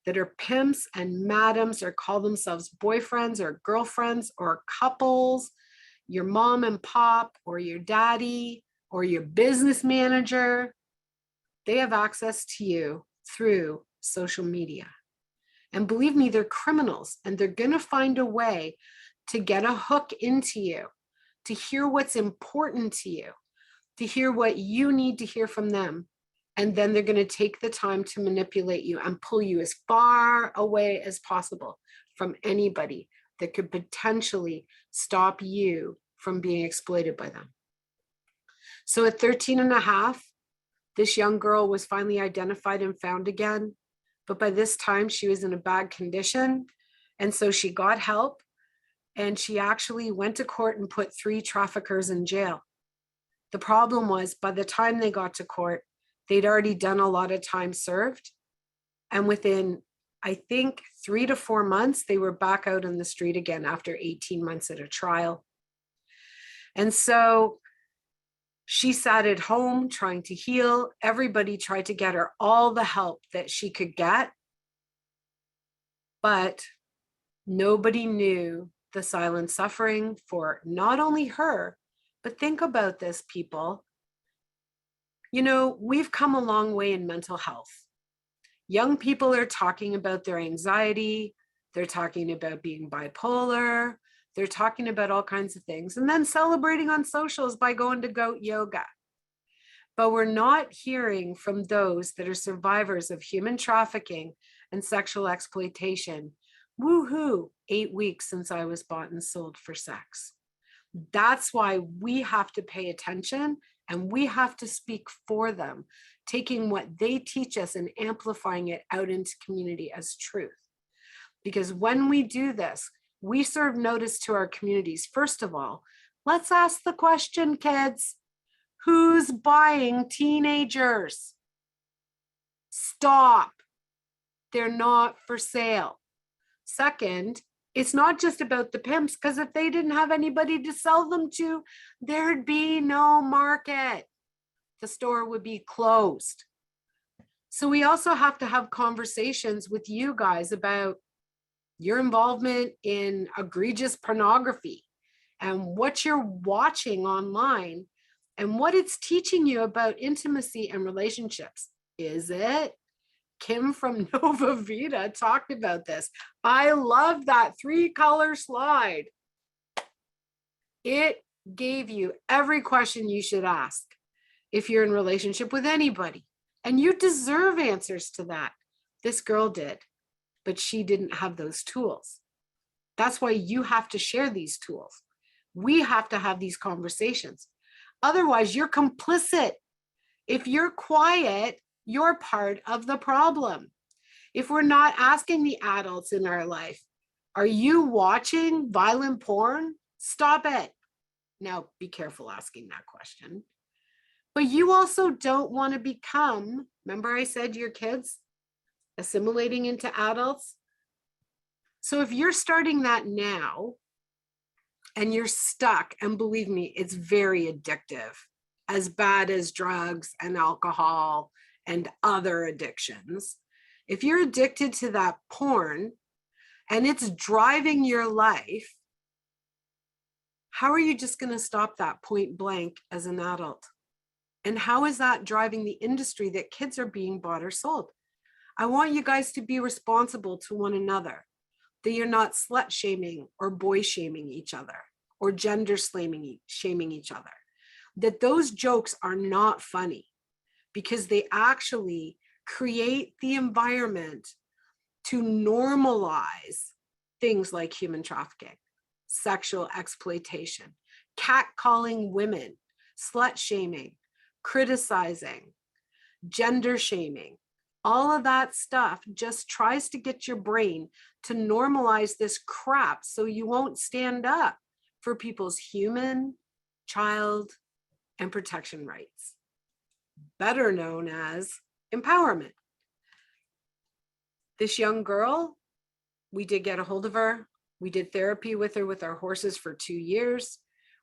that are pimps and madams, or call themselves boyfriends or girlfriends or couples, your mom and pop or your daddy or your business manager, they have access to you through social media. And believe me, they're criminals, and they're going to find a way to get a hook into you, to hear what's important to you, to hear what you need to hear from them. And then they're going to take the time to manipulate you and pull you as far away as possible from anybody that could potentially stop you from being exploited by them. So at 13 and a half, this young girl was finally identified and found again. But by this time, she was in a bad condition. And so she got help. And she actually went to court and put 3 traffickers in jail. The problem was, by the time they got to court, they'd already done a lot of time served. And within, I think, 3 to 4 months, they were back out on the street again after 18 months at a trial. And so she sat at home trying to heal. Everybody tried to get her all the help that she could get. But nobody knew the silent suffering for not only her, but think about this, people. You know, we've come a long way in mental health. Young people are talking about their anxiety. They're talking about being bipolar. They're talking about all kinds of things, and then celebrating on socials by going to goat yoga. But we're not hearing from those that are survivors of human trafficking and sexual exploitation. Woohoo, 8 weeks since I was bought and sold for sex. That's why we have to pay attention, and we have to speak for them, taking what they teach us and amplifying it out into community as truth. Because when we do this, we serve notice to our communities. First of all, let's ask the question, kids, who's buying teenagers? Stop. They're not for sale. Second, it's not just about the pimps, because if they didn't have anybody to sell them to, there'd be no market. The store would be closed. So we also have to have conversations with you guys about your involvement in egregious pornography and what you're watching online and what it's teaching you about intimacy and relationships. Is it? Kim from Nova Vita talked about this. I love that 3-color slide. It gave you every question you should ask if you're in a relationship with anybody. And you deserve answers to that. This girl did, but she didn't have those tools. That's why you have to share these tools. We have to have these conversations. Otherwise, you're complicit. If you're quiet, you're part of the problem. If we're not asking the adults in our life, Are you watching violent porn? Stop it. Now, be careful asking that question. But you also don't want to become, remember I said your kids assimilating into adults? So if you're starting that now and you're stuck, and believe me, it's very addictive, as bad as drugs and alcohol and other addictions. If you're addicted to that porn and it's driving your life, how are you just going to stop that point blank as an adult? And how is that driving the industry that kids are being bought or sold? I want you guys to be responsible to one another, that you're not slut shaming or boy shaming each other or gender shaming each other, that those jokes are not funny because they actually create the environment to normalize things like human trafficking, sexual exploitation, catcalling women, slut shaming, criticizing, gender shaming. All of that stuff just tries to get your brain to normalize this crap so you won't stand up for people's human, child, and protection rights, better known as empowerment. This young girl, we did get a hold of her. We did therapy with her with our horses for 2 years.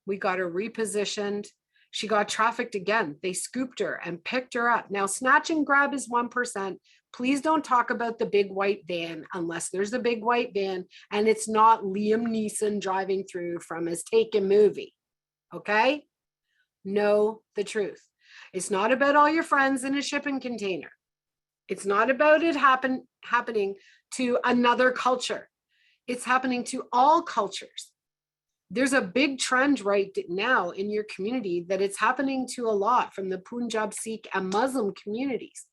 We got her repositioned. She got trafficked again. They scooped her and picked her up. Now, snatch and grab is 1%. Please don't talk about the big white van unless there's a big white van and it's not Liam Neeson driving through from his Taken movie. Okay? Know the truth. It's not about all your friends in a shipping container. It's not about it happening to another culture. It's happening to all cultures. There's a big trend right now in your community that it's happening to a lot from the Punjab, Sikh, and Muslim communities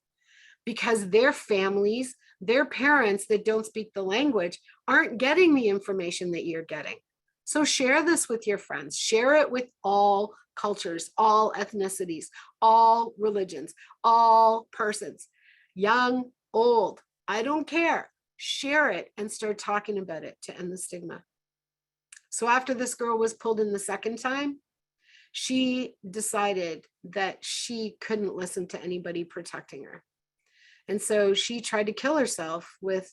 because their families, their parents that don't speak the language aren't getting the information that you're getting. So share this with your friends. Share it with all cultures, all ethnicities, all religions, all persons, young, old, I don't care. Share it and start talking about it to end the stigma. So after this girl was pulled in the second time, she decided that she couldn't listen to anybody protecting her. And so she tried to kill herself with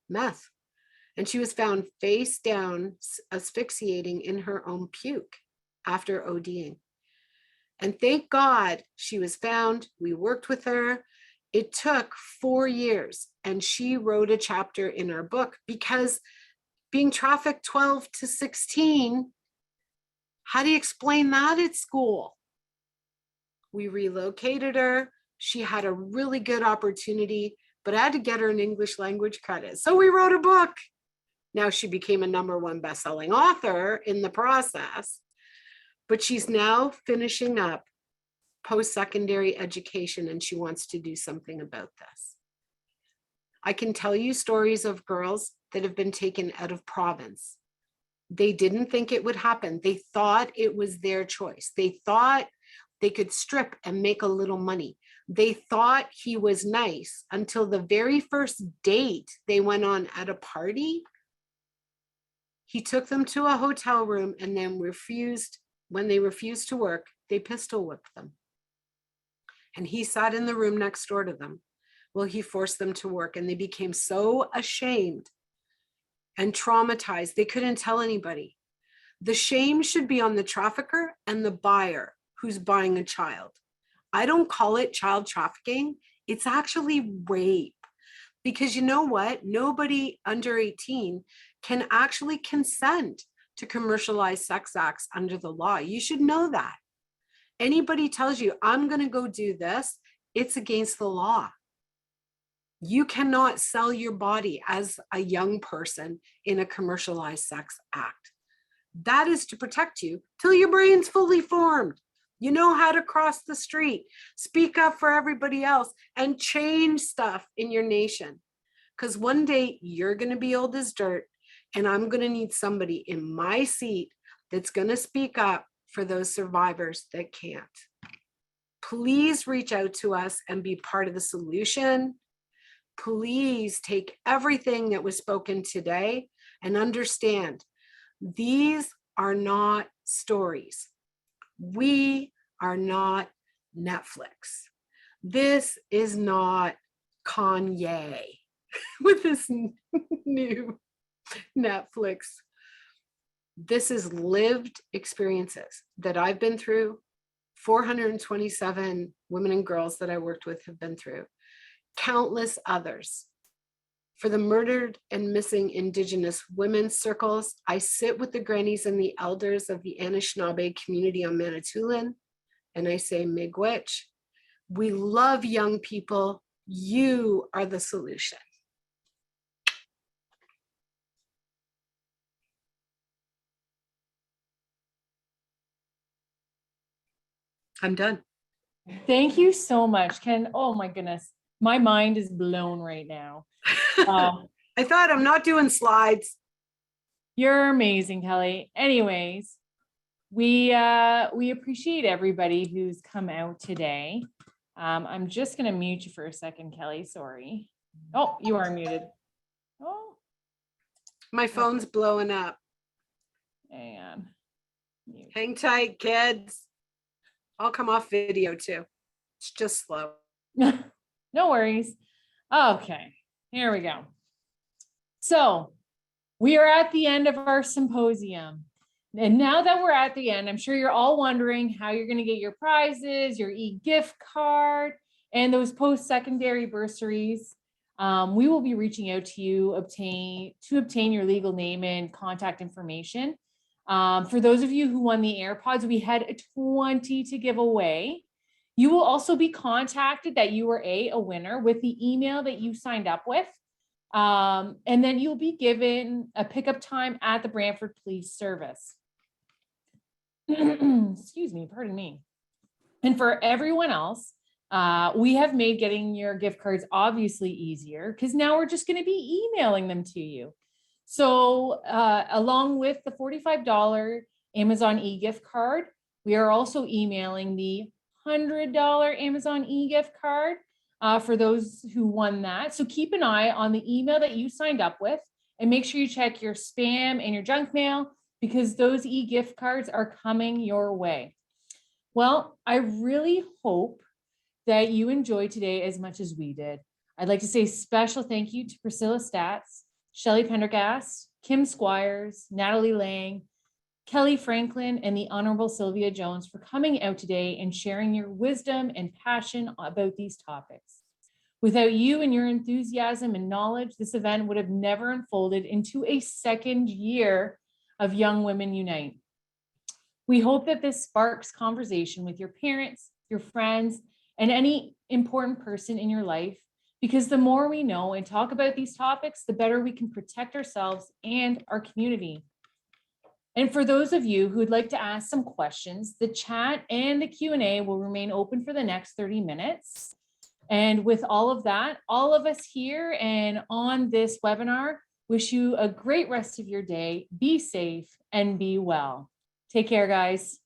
meth. And she was found face down, asphyxiating in her own puke after ODing. And thank God she was found. We worked with her. It took 4 years. And she wrote a chapter in our book because being trafficked 12 to 16, how do you explain that at school? We relocated her. She had a really good opportunity, but I had to get her an English language credit. So we wrote a book. Now she became a #1 best-selling author in the process, but she's now finishing up post-secondary education and she wants to do something about this. I can tell you stories of girls that have been taken out of province. They didn't think it would happen. They thought it was their choice. They thought they could strip and make a little money. They thought he was nice until the very first date they went on at a party. He took them to a hotel room and then when they refused to work, they pistol whipped them. And he sat in the room next door to them. Well, he forced them to work and they became so ashamed and traumatized, they couldn't tell anybody. The shame should be on the trafficker and the buyer who's buying a child. I don't call it child trafficking. It's actually rape. Because you know what? Nobody under 18 can actually consent to commercialized sex acts under the law. You should know that. Anybody tells you, I'm going to go do this, it's against the law. You cannot sell your body as a young person in a commercialized sex act. That is to protect you till your brain's fully formed. You know how to cross the street, speak up for everybody else, and change stuff in your nation. Because one day you're going to be old as dirt, and I'm going to need somebody in my seat that's going to speak up for those survivors that can't. Please reach out to us and be part of the solution. please take everything that was spoken today and understand these are not stories. We are not Netflix. This is not Kanye with this new Netflix. This is lived experiences that I've been through. 427 women and girls that I worked with have been through. Countless others. For the murdered and missing Indigenous women's circles, I sit with the grannies and the elders of the Anishinaabe community on Manitoulin, and I say, Miigwech, we love young people. You are the solution. I'm done. Thank you so much, Ken. Oh my goodness. My mind is blown right now. I thought I'm not doing slides. You're amazing, Kelly. Anyways, we appreciate everybody who's come out today. I'm just gonna mute you for a second, Kelly. Sorry. Oh, you are muted. Oh, My phone's blowing up. hang on. Mute. Hang tight, kids. I'll come off video too. It's just slow. No worries. Okay, here we go. So we are at the end of our symposium. And now that we're at the end, I'm sure you're all wondering how you're going to get your prizes, your e-gift card, and those post-secondary bursaries. We will be reaching out to you to obtain your legal name and contact information. For those of you who won the AirPods, we had 20 to give away. You will also be contacted that you were a winner with the email that you signed up with. And then you'll be given a pickup time at the Brantford Police Service. Excuse me, pardon me. And for everyone else, we have made getting your gift cards obviously easier because now we're just going to be emailing them to you. So along with the $45 Amazon e-gift card, we are also emailing the $100 Amazon e-gift card for those who won that. So keep an eye on the email that you signed up with and make sure you check your spam and your junk mail because those e-gift cards are coming your way. Well, I really hope that you enjoyed today as much as we did. I'd like to say special thank you to Priscilla Statz, Shelley Pendergast, Kim Squires, Natalie Lang, Kelly Franklin, and the Honorable Sylvia Jones for coming out today and sharing your wisdom and passion about these topics. Without you and your enthusiasm and knowledge, this event would have never unfolded into a second year of Young Women Unite. We hope that this sparks conversation with your parents, your friends, and any important person in your life, because the more we know and talk about these topics, the better we can protect ourselves and our community. And for those of you who'd like to ask some questions, the chat and the Q&A will remain open for the next 30 minutes. And with all of that, all of us here and on this webinar wish you a great rest of your day. Be safe and be well. Take care, guys.